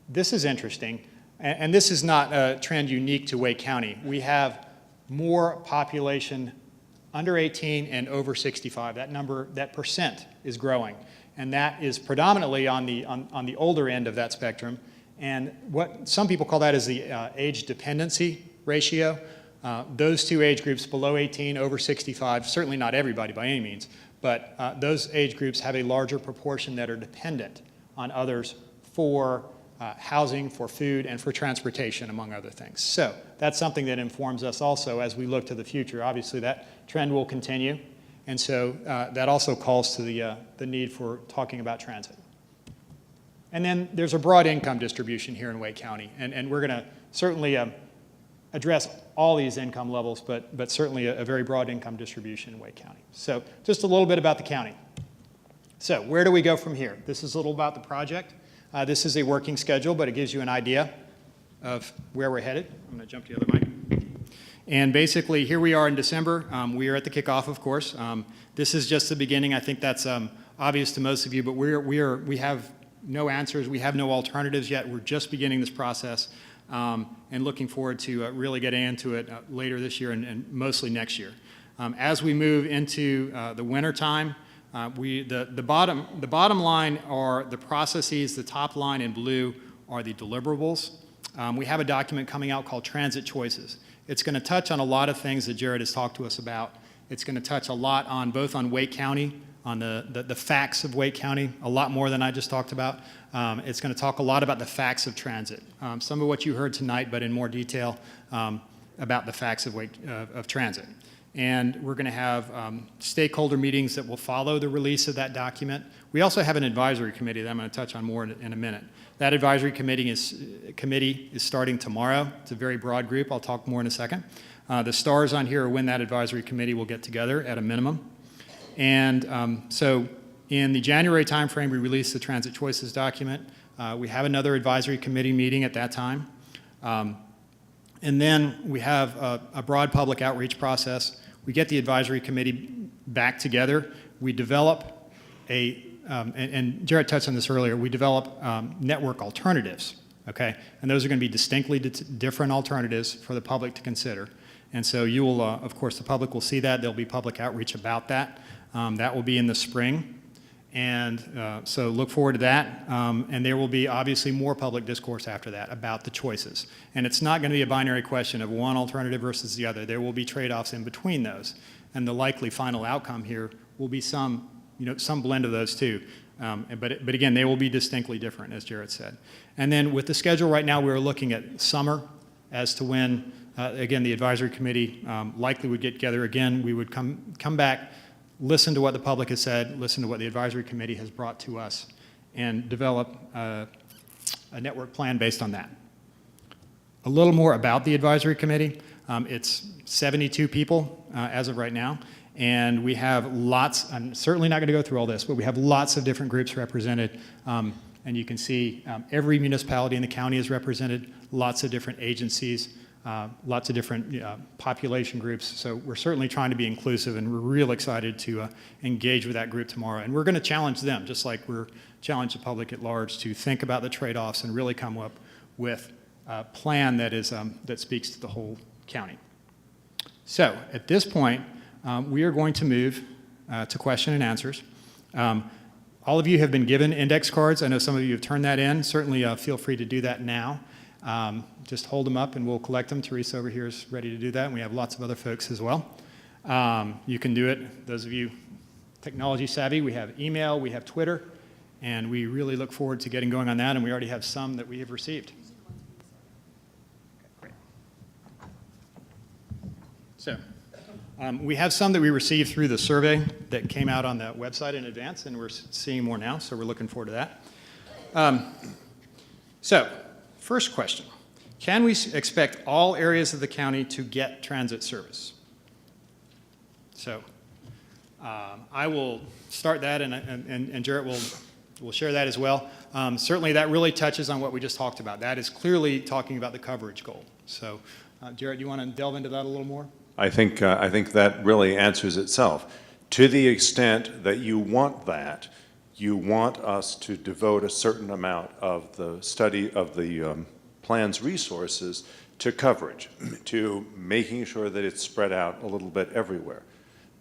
Speaker 5: This is interesting, and this is not a trend unique to Wake County. We have more population under 18 and over 65. That number, that percent is growing, and that is predominantly on the older end of that spectrum. And what some people call that is the age dependency ratio. Those two age groups, below 18, over 65, certainly not everybody by any means, but those age groups have a larger proportion that are dependent on others for housing, for food, and for transportation, among other things. So that's something that informs us also as we look to the future. Obviously, that trend will continue, and so that also calls to the need for talking about transit. And then there's a broad income distribution here in Wake County, and we're going to certainly address all these income levels, but certainly a very broad income distribution in Wake County. So just a little bit about the county. So where do we go from here? This is a little about the project. This is a working schedule, but it gives you an idea of where we're headed. I'm going to jump to the other mic. And basically, here we are in December. We are at the kickoff, of course. This is just the beginning. I think that's obvious to most of you, but we have no answers. We have no alternatives yet. We're just beginning this process and looking forward to really getting into it later this year and mostly next year. As we move into the winter time, the bottom line are the processes. The top line in blue are the deliverables. We have a document coming out called Transit Choices. It's going to touch on a lot of things that Jared has talked to us about. It's going to touch a lot on both on Wake County, on the facts of Wake County, a lot more than I just talked about. It's going to talk a lot about the facts of transit. Some of what you heard tonight, but in more detail about the facts of transit. And we're going to have stakeholder meetings that will follow the release of that document. We also have an advisory committee that I'm going to touch on more in a minute. That advisory committee is starting tomorrow. It's a very broad group. I'll talk more in a second. The stars on here are when that advisory committee will get together at a minimum. And so in the January timeframe, we released the Transit Choices document. We have another advisory committee meeting at that time. And then we have a broad public outreach process. We get the advisory committee back together. We develop and Jared touched on this earlier, we develop network alternatives, okay? And those are going to be distinctly different alternatives for the public to consider. And so you will, of course, the public will see that. There'll be public outreach about that. That will be in the spring. And so look forward to that. And there will be obviously more public discourse after that about the choices. And it's not going to be a binary question of one alternative versus the other. There will be trade-offs in between those. And the likely final outcome here will be some blend of those two. But again, they will be distinctly different, as Jared said. And then with the schedule right now, we're looking at summer as to when, again, the advisory committee likely would get together again. We would come back, listen to what the public has said, listen to what the advisory committee has brought to us, and develop a network plan based on that. A little more about the advisory committee. It's 72 people as of right now, and we have lots, I'm certainly not going to go through all this, but we have lots of different groups represented, and you can see every municipality in the county is represented, lots of different agencies, lots of different population groups. So we're certainly trying to be inclusive, and we're real excited to engage with that group tomorrow. And we're going to challenge them, just like we're challenged the public at large, to think about the trade-offs and really come up with a plan that is that speaks to the whole county. So at this point, we are going to move to question and answers. All of you have been given index cards. I know some of you have turned that in. Certainly feel free to do that now. Just hold them up and we'll collect them. Teresa over here is ready to do that, and we have lots of other folks as well. You can do it, those of you technology savvy, we have email, we have Twitter, and we really look forward to getting going on that, and we already have some that we have received. Okay, great. So, we have some that we received through the survey that came out on the website in advance, and we're seeing more now, so we're looking forward to that. So, first question, can we expect all areas of the county to get transit service? So I will start that, and Jarrett will we'll share that as well. Certainly, that really touches on what we just talked about. That is clearly talking about the coverage goal. So, Jarrett, do you want to delve into that a little more?
Speaker 4: I think that really answers itself. To the extent that you want that, you want us to devote a certain amount of the study of the plan's resources to coverage, to making sure that it's spread out a little bit everywhere.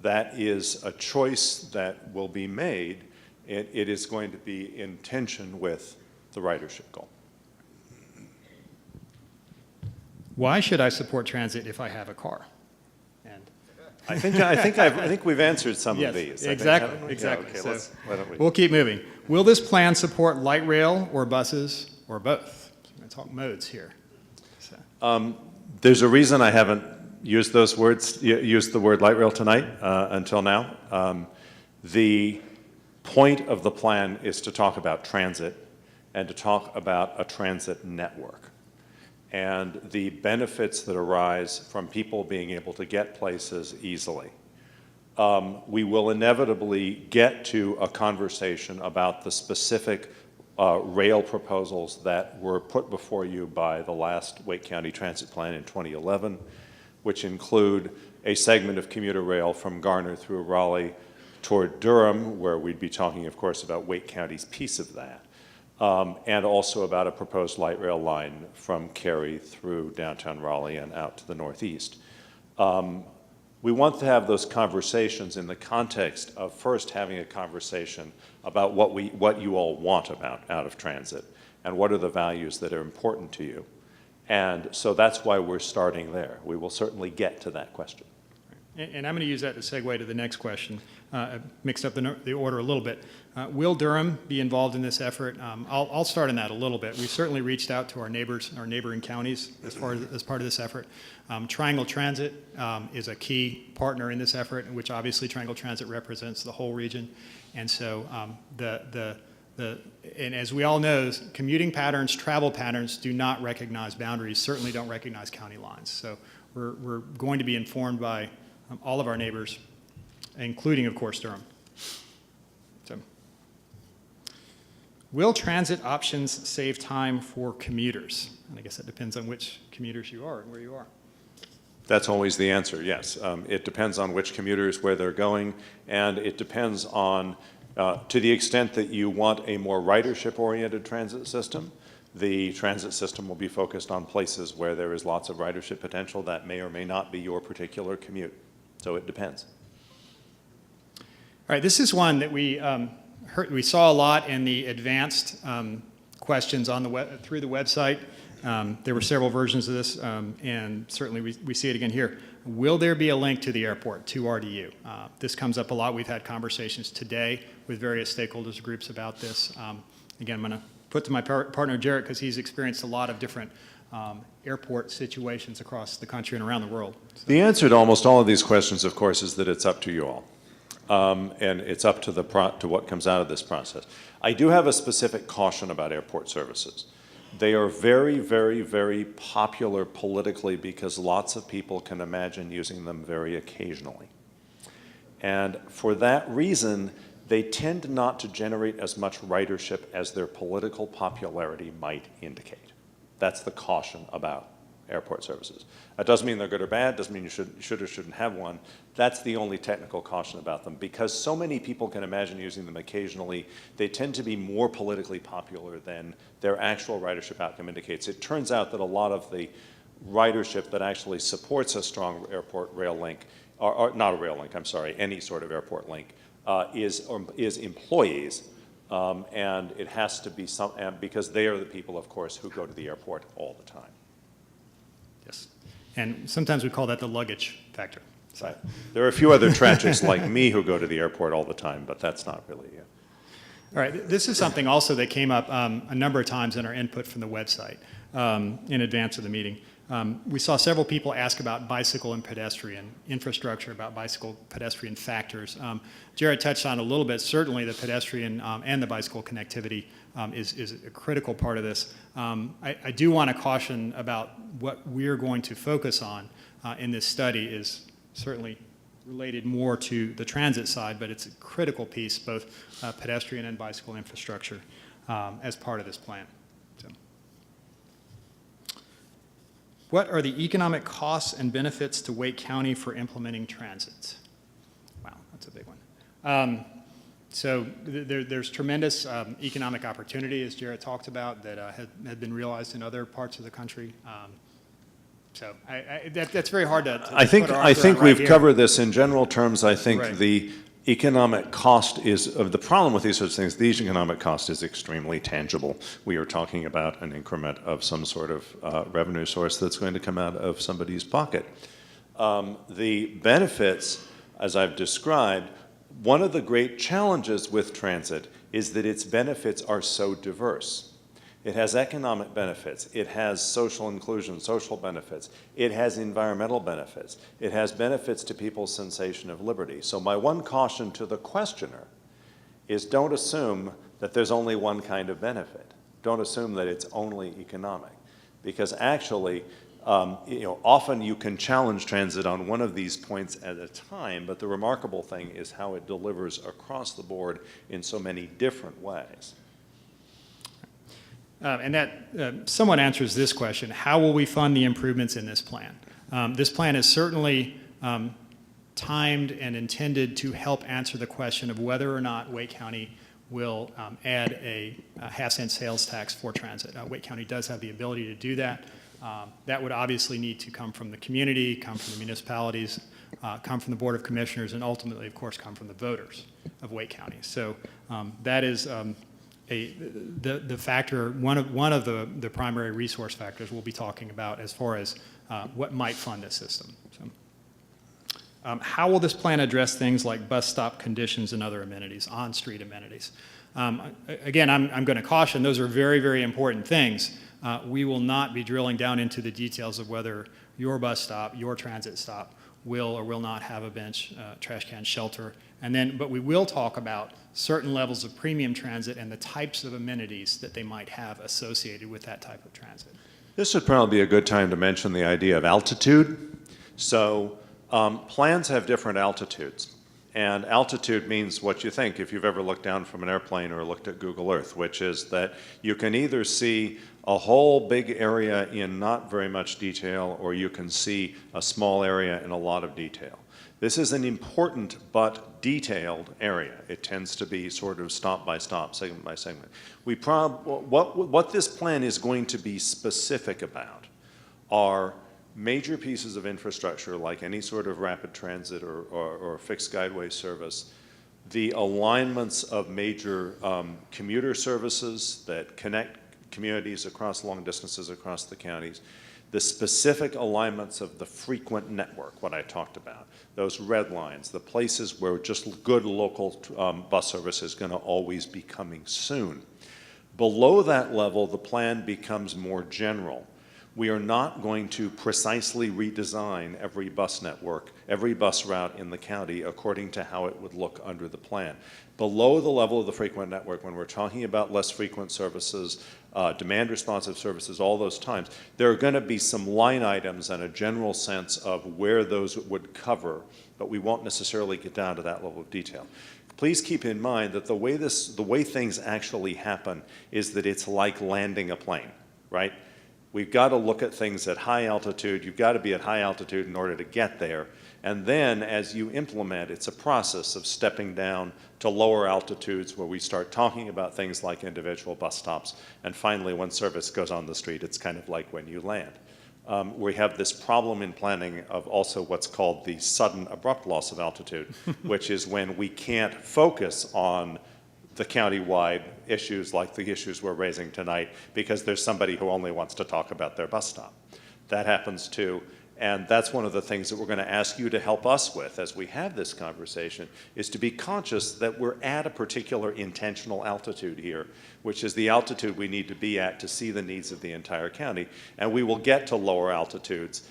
Speaker 4: That is a choice that will be made. It is going to be in tension with the ridership goal.
Speaker 5: Why should I support transit if I have a car? And
Speaker 4: I think we've answered some
Speaker 5: yes,
Speaker 4: of these.
Speaker 5: exactly.
Speaker 4: Yeah, okay,
Speaker 5: So
Speaker 4: why don't we?
Speaker 5: we'll keep moving. Will this plan support light rail or buses or both? I'm going to talk modes here. So.
Speaker 4: There's a reason I haven't used those words, used the word light rail tonight until now. The point of the plan is to talk about transit and to talk about a transit network and the benefits that arise from people being able to get places easily. We will inevitably get to a conversation about the specific rail proposals that were put before you by the last Wake County Transit Plan in 2011, which include a segment of commuter rail from Garner through Raleigh toward Durham, where we'd be talking, of course, about Wake County's piece of that, and also about a proposed light rail line from Cary through downtown Raleigh and out to the northeast. We want to have those conversations in the context of first having a conversation about what you all want out of transit and what are the values that are important to you. And so that's why we're starting there. We will certainly get to that question.
Speaker 5: And I'm going to use that to segue to the next question. I mixed up the order a little bit. Will Durham be involved in this effort? I'll start on that a little bit. We certainly reached out to our neighbors, our neighboring counties as part of this effort. Triangle Transit is a key partner in this effort, which obviously Triangle Transit represents the whole region. And so and as we all know, commuting patterns, travel patterns do not recognize boundaries, certainly don't recognize county lines. So we're going to be informed by all of our neighbors, including, of course, Durham. So, will transit options save time for commuters? And I guess that depends on which commuters you are and where you are.
Speaker 4: That's always the answer, yes. It depends on which commuters, where they're going, and it depends on, to the extent that you want a more ridership-oriented transit system, the transit system will be focused on places where there is lots of ridership potential that may or may not be your particular commute. So it depends.
Speaker 5: All right, this is one that we saw a lot in the advanced questions on through the website. There were several versions of this, and certainly we see it again here. Will there be a link to the airport, to RDU? This comes up a lot. We've had conversations today with various stakeholders groups about this. Again, I'm going to put to my partner, Jarrett, because he's experienced a lot of different airport situations across the country and around the world. So.
Speaker 4: The answer to almost all of these questions, of course, is that it's up to you all. And it's up to what comes out of this process. I do have a specific caution about airport services. They are very, very, very popular politically because lots of people can imagine using them very occasionally. And for that reason, they tend not to generate as much ridership as their political popularity might indicate. That's the caution about airport services. That doesn't mean they're good or bad, doesn't mean you should or shouldn't have one. That's the only technical caution about them. Because so many people can imagine using them occasionally, they tend to be more politically popular than their actual ridership outcome indicates. It turns out that a lot of the ridership that actually supports a strong airport rail link, or not a rail link, I'm sorry, any sort of airport link, is employees. And it has to be because they are the people, of course, who go to the airport all the time.
Speaker 5: Yes. And sometimes we call that the luggage factor. So.
Speaker 4: Right. There are a few other tragics like me who go to the airport all the time, but that's not really it.
Speaker 5: All right. This is something also that came up a number of times in our input from the website in advance of the meeting. We saw several people ask about bicycle and pedestrian infrastructure, about bicycle pedestrian factors. Jared touched on a little bit. Certainly the pedestrian and the bicycle connectivity is a critical part of this. I do want to caution about what we're going to focus on in this study is certainly related more to the transit side, but it's a critical piece, both pedestrian and bicycle infrastructure, as part of this plan. So, what are the economic costs and benefits to Wake County for implementing transit? Wow, that's a big one. So there's tremendous economic opportunity, as Jarrett talked about, that had been realized in other parts of the country. So that's very hard to
Speaker 4: I think
Speaker 5: put our arms around right
Speaker 4: we've
Speaker 5: here.
Speaker 4: covered this in general terms. I think
Speaker 5: Right.
Speaker 4: the economic cost is of the problem with these sorts of things. The economic cost is extremely tangible. We are talking about an increment of some sort of revenue source that's going to come out of somebody's pocket. The benefits, as I've described, one of the great challenges with transit is that its benefits are so diverse. It has economic benefits, it has social inclusion, social benefits, it has environmental benefits, it has benefits to people's sensation of liberty. So my one caution to the questioner is don't assume that there's only one kind of benefit. Don't assume that it's only economic, because actually, often you can challenge transit on one of these points at a time, but the remarkable thing is how it delivers across the board in so many different ways.
Speaker 5: And that somewhat answers this question: how will we fund the improvements in this plan? This plan is certainly timed and intended to help answer the question of whether or not Wake County will add a half-cent sales tax for transit. Wake County does have the ability to do that. That would obviously need to come from the community, come from the municipalities, come from the Board of Commissioners, and ultimately, of course, come from the voters of Wake County. So that is the factor, one of the primary resource factors we'll be talking about as far as what might fund this system. So, how will this plan address things like bus stop conditions and other amenities, on-street amenities? Again, I'm going to caution those are very, very important things. We will not be drilling down into the details of whether your bus stop, your transit stop, will or will not have a bench, trash can, shelter, but we will talk about certain levels of premium transit and the types of amenities that they might have associated with that type of transit.
Speaker 4: This would probably be a good time to mention the idea of altitude. So plans have different altitudes. And altitude means what you think if you've ever looked down from an airplane or looked at Google Earth, which is that you can either see a whole big area in not very much detail, or you can see a small area in a lot of detail. This is an important but detailed area. It tends to be sort of stop by stop, segment by segment. What this plan is going to be specific about are major pieces of infrastructure like any sort of rapid transit or fixed guideway service, the alignments of major commuter services that connect communities across long distances across the counties, the specific alignments of the frequent network, what I talked about, those red lines, the places where just good local bus service is going to always be coming soon. Below that level, the plan becomes more general. We are not going to precisely redesign every bus network, every bus route in the county according to how it would look under the plan. Below the level of the frequent network, when we're talking about less frequent services, demand responsive services, all those times, there are going to be some line items and a general sense of where those would cover, but we won't necessarily get down to that level of detail. Please keep in mind that the way things actually happen is that it's like landing a plane, right? We've got to look at things at high altitude. You've got to be at high altitude in order to get there. And then as you implement, it's a process of stepping down to lower altitudes where we start talking about things like individual bus stops. And finally, when service goes on the street, it's kind of like when you land. We have this problem in planning of also what's called the sudden abrupt loss of altitude, which is when we can't focus on the county-wide issues like the issues we're raising tonight because there's somebody who only wants to talk about their bus stop. That happens too, and that's one of the things that we're going to ask you to help us with as we have this conversation, is to be conscious that we're at a particular intentional altitude here, which is the altitude we need to be at to see the needs of the entire county, and we will get to lower altitudes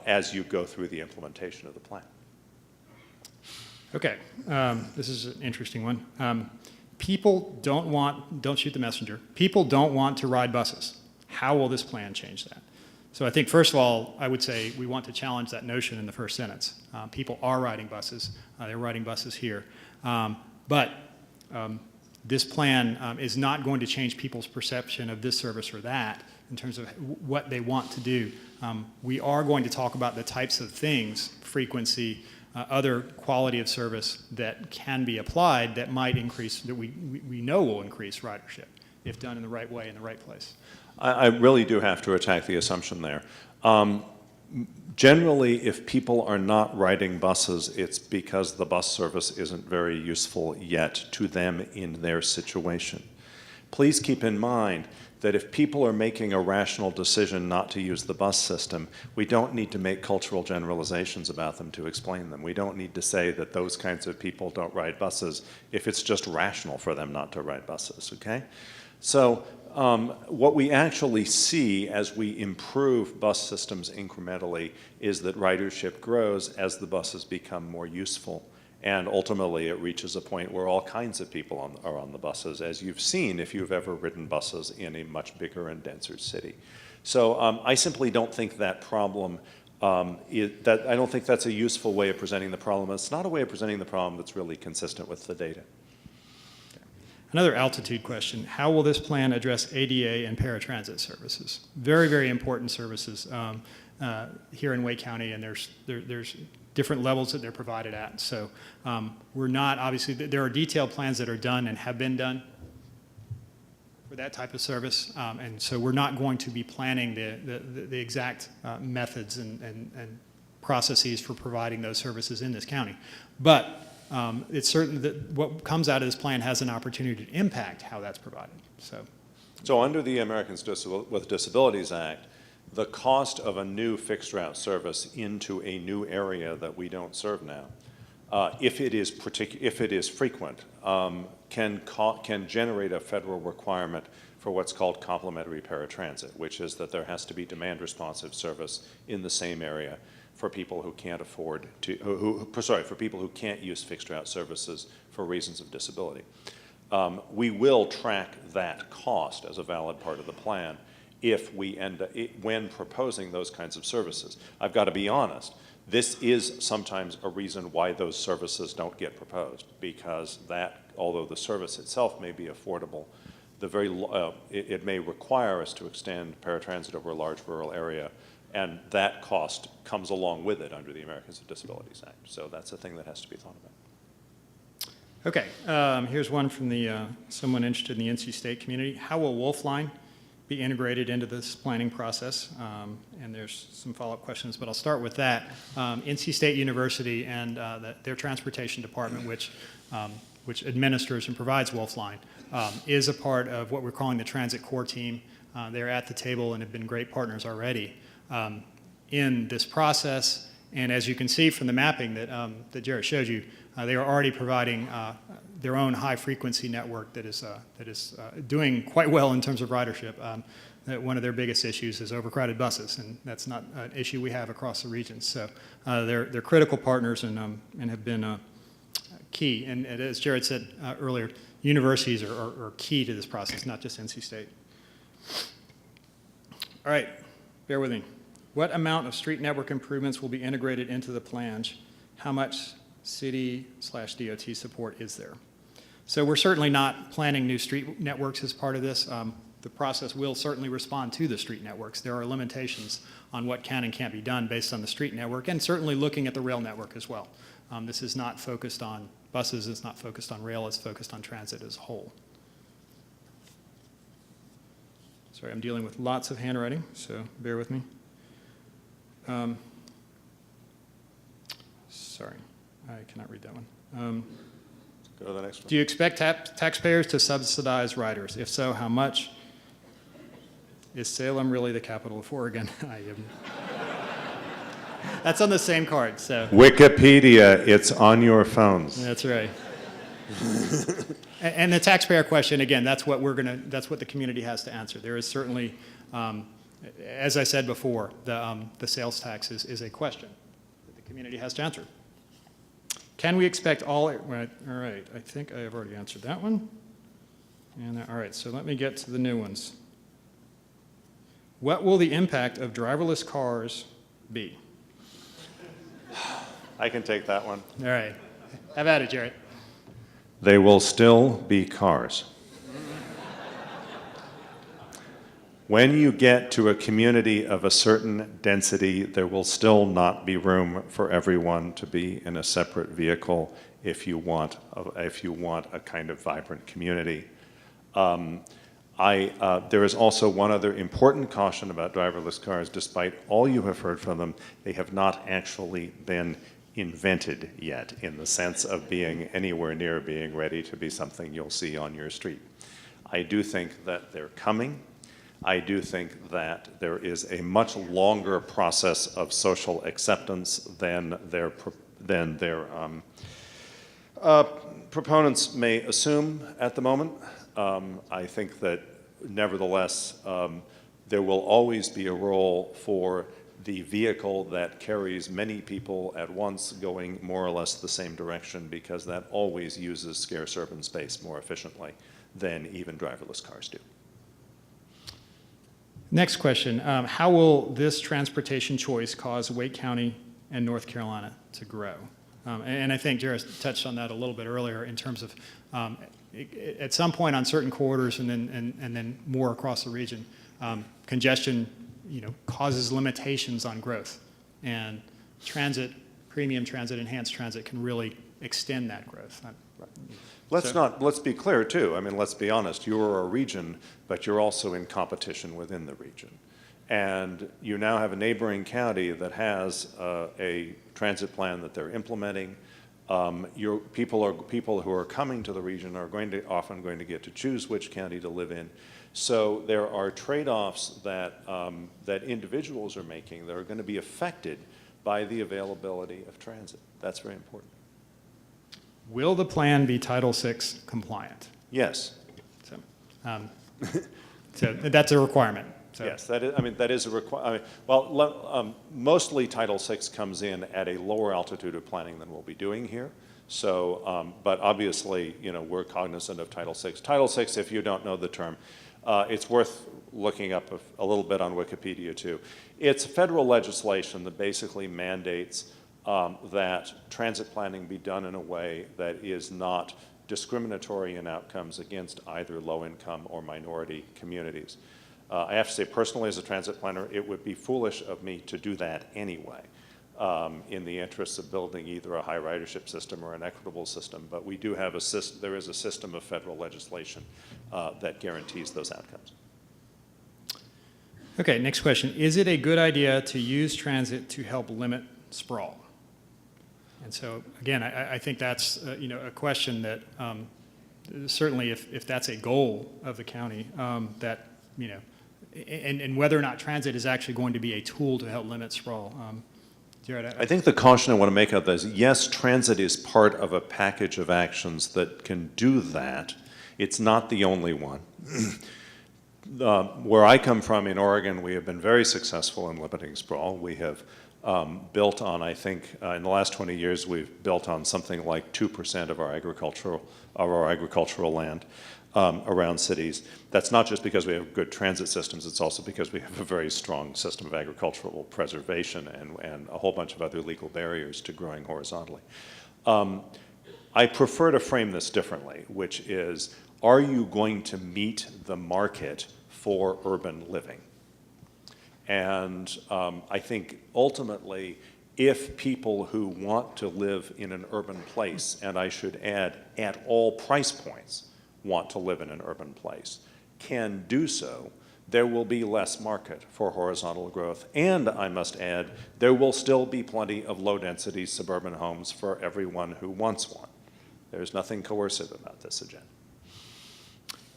Speaker 4: as you go through the implementation of the plan.
Speaker 5: Okay, this is an interesting one. People don't shoot the messenger. People don't want to ride buses. How will this plan change that? So I think, first of all, I would say we want to challenge that notion in the first sentence. People are riding buses. They're riding buses here. But this plan is not going to change people's perception of this service or that in terms of what they want to do. We are going to talk about the types of things, frequency, other quality of service that can be applied that might increase, that we know will increase ridership if done in the right way in the right place.
Speaker 4: I really do have to attack the assumption there. Generally, if people are not riding buses, it's because the bus service isn't very useful yet to them in their situation. Please keep in mind that if people are making a rational decision not to use the bus system, we don't need to make cultural generalizations about them to explain them. We don't need to say that those kinds of people don't ride buses if it's just rational for them not to ride buses, okay? So what we actually see as we improve bus systems incrementally is that ridership grows as the buses become more useful. And ultimately, it reaches a point where all kinds of people are on the buses, as you've seen if you've ever ridden buses in a much bigger and denser city. So I simply don't think that problem, I don't think that's a useful way of presenting the problem. It's not a way of presenting the problem that's really consistent with the data.
Speaker 5: Another altitude question: how will this plan address ADA and paratransit services? Very, very important services here in Wake County, and there's different levels that they're provided at. So we're not, obviously, there are detailed plans that are done and have been done for that type of service, and so we're not going to be planning the exact methods and processes for providing those services in this county. But it's certain that what comes out of this plan has an opportunity to impact how that's provided.
Speaker 4: So under the Americans with Disabilities Act, the cost of a new fixed route service into a new area that we don't serve now, if it is frequent, can generate a federal requirement for what's called complementary paratransit, which is that there has to be demand-responsive service in the same area for people who can't afford to, for people who can't use fixed route services for reasons of disability. We will track that cost as a valid part of the plan if we when proposing those kinds of services. I've got to be honest, this is sometimes a reason why those services don't get proposed, because that, although the service itself may be affordable, it may require us to extend paratransit over a large rural area, and that cost comes along with it under the Americans with Disabilities Act. So that's a thing that has to be thought about.
Speaker 5: Okay, here's one from someone interested in the NC State community. How will Wolfline be integrated into this planning process? And there's some follow-up questions, but I'll start with that. NC State University and their transportation department, which administers and provides Wolfline, is a part of what we're calling the Transit Core Team. They're at the table and have been great partners already in this process. And as you can see from the mapping that Jarrett showed you, they are already providing their own high-frequency network that is doing quite well in terms of ridership. One of their biggest issues is overcrowded buses, and that's not an issue we have across the region. So they're critical partners and have been key. And as Jarrett said earlier, universities are key to this process, not just NC State. All right, bear with me. What amount of street network improvements will be integrated into the plans? How much city/DOT support is there? So we're certainly not planning new street networks as part of this. The process will certainly respond to the street networks. There are limitations on what can and can't be done based on the street network, and certainly looking at the rail network as well. This is not focused on buses, it's not focused on rail, it's focused on transit as a whole. Sorry, I'm dealing with lots of handwriting, so bear with me. Sorry, I cannot read that one.
Speaker 4: Go to the next one.
Speaker 5: Do you expect taxpayers to subsidize riders? If so, how much? Is Salem really the capital of Oregon? That's on the same card, so.
Speaker 4: Wikipedia, it's on your phones.
Speaker 5: That's right. And the taxpayer question, again, that's what the community has to answer. There is certainly, as I said before, the sales tax is a question that the community has to answer. Can we expect all right, I think I have already answered that one. And all right, so let me get to the new ones. What will the impact of driverless cars be?
Speaker 4: I can take that one.
Speaker 5: All right. Have at it, Jarrett.
Speaker 4: They will still be cars. When you get to a community of a certain density, there will still not be room for everyone to be in a separate vehicle if you want a kind of vibrant community. There is also one other important caution about driverless cars. Despite all you have heard from them, they have not actually been invented yet in the sense of being anywhere near being ready to be something you'll see on your street. I do think that they're coming. I do think that there is a much longer process of social acceptance than their proponents may assume at the moment. I think that nevertheless, there will always be a role for the vehicle that carries many people at once going more or less the same direction, because that always uses scarce urban space more efficiently than even driverless cars do.
Speaker 5: Next question. How will this transportation choice cause Wake County and North Carolina to grow? And I think Jarrett touched on that a little bit earlier in terms of at some point on certain corridors and then more across the region, congestion causes limitations on growth. And transit, premium transit, enhanced transit can really extend that growth.
Speaker 4: Let's be clear too. I mean, let's be honest. You are a region, but you're also in competition within the region. And you now have a neighboring county that has a transit plan that they're implementing. People who are coming to the region are often going to get to choose which county to live in. So there are trade-offs that individuals are making that are going to be affected by the availability of transit. That's very important.
Speaker 5: Will the plan be Title VI compliant?
Speaker 4: Yes.
Speaker 5: So that's a requirement. So.
Speaker 4: Yes, that is a requirement. Well, mostly Title VI comes in at a lower altitude of planning than we'll be doing here. So, but obviously, we're cognizant of Title VI. Title VI, if you don't know the term, it's worth looking up a little bit on Wikipedia too. It's federal legislation that basically mandates that transit planning be done in a way that is not discriminatory in outcomes against either low-income or minority communities. I have to say, personally, as a transit planner, it would be foolish of me to do that anyway, in the interests of building either a high ridership system or an equitable system. But we do have there is a system of federal legislation that guarantees those outcomes.
Speaker 5: Okay, next question. Is it a good idea to use transit to help limit sprawl? And so, again, I think that's a question that certainly if that's a goal of the county, that and whether or not transit is actually going to be a tool to help limit sprawl. Jarrett,
Speaker 4: I think the caution I want to make out is, yes, transit is part of a package of actions that can do that. It's not the only one. Where I come from in Oregon, we have been very successful in limiting sprawl. We have built on, I think, in the last 20 years, we've built on something like 2% of our agricultural land around cities. That's not just because we have good transit systems, it's also because we have a very strong system of agricultural preservation and a whole bunch of other legal barriers to growing horizontally. I prefer to frame this differently, which is, are you going to meet the market for urban living? And I think ultimately, if people who want to live in an urban place, and I should add, at all price points, want to live in an urban place, can do so, there will be less market for horizontal growth. And I must add, there will still be plenty of low-density suburban homes for everyone who wants one. There's nothing coercive about this agenda.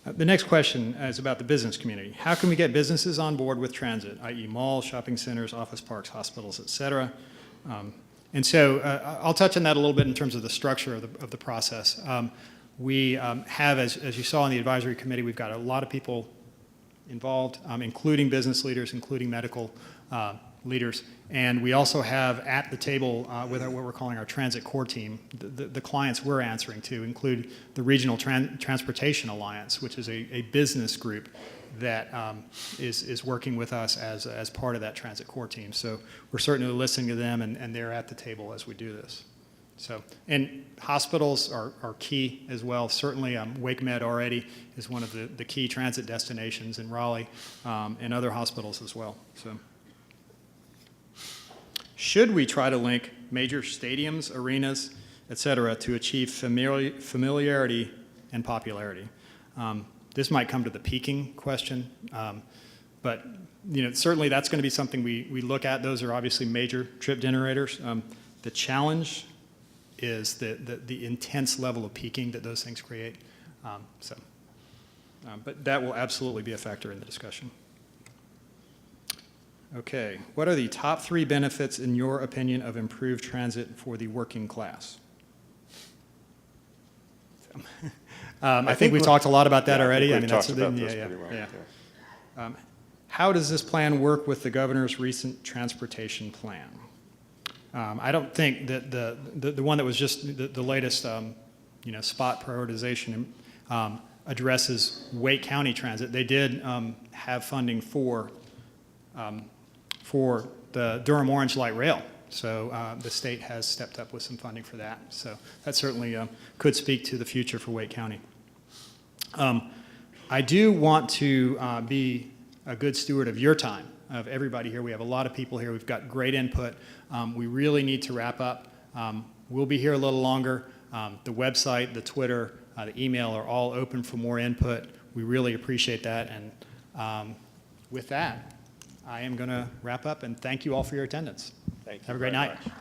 Speaker 5: The next question is about the business community. How can we get businesses on board with transit, i.e. malls, shopping centers, office parks, hospitals, et cetera? And so I'll touch on that a little bit in terms of the structure of the process. We have, as you saw in the advisory committee, we've got a lot of people involved, including business leaders, including medical leaders. And we also have at the table with what we're calling our transit core team, the clients we're answering to include the Regional Transportation Alliance, which is a business group that is working with us as part of that transit core team. So we're certainly listening to them, and they're at the table as we do this. So, and hospitals are key as well. Certainly, WakeMed already is one of the key transit destinations in Raleigh, and other hospitals as well. So, should we try to link major stadiums, arenas, et cetera, to achieve familiarity and popularity? This might come to the peaking question, but certainly that's going to be something we look at. Those are obviously major trip generators. The challenge is the intense level of peaking that those things create. But that will absolutely be a factor in the discussion. Okay, what are the top 3 benefits, in your opinion, of improved transit for the working class? I think we've talked a lot about that already.
Speaker 4: I think we've
Speaker 5: that's
Speaker 4: talked about this pretty well.
Speaker 5: Yeah. How does this plan work with the governor's recent transportation plan? I don't think that the one that was just the latest, spot prioritization addresses Wake County Transit. They did have funding for the Durham Orange Light Rail. So the state has stepped up with some funding for that. So that certainly could speak to the future for Wake County. I do want to be a good steward of your time, of everybody here. We have a lot of people here. We've got great input. We really need to wrap up. We'll be here a little longer. The website, the Twitter, the email are all open for more input. We really appreciate that. And with that, I am going to wrap up and thank you all for your attendance.
Speaker 4: Thank you
Speaker 5: Have a great
Speaker 4: very
Speaker 5: night.
Speaker 4: much.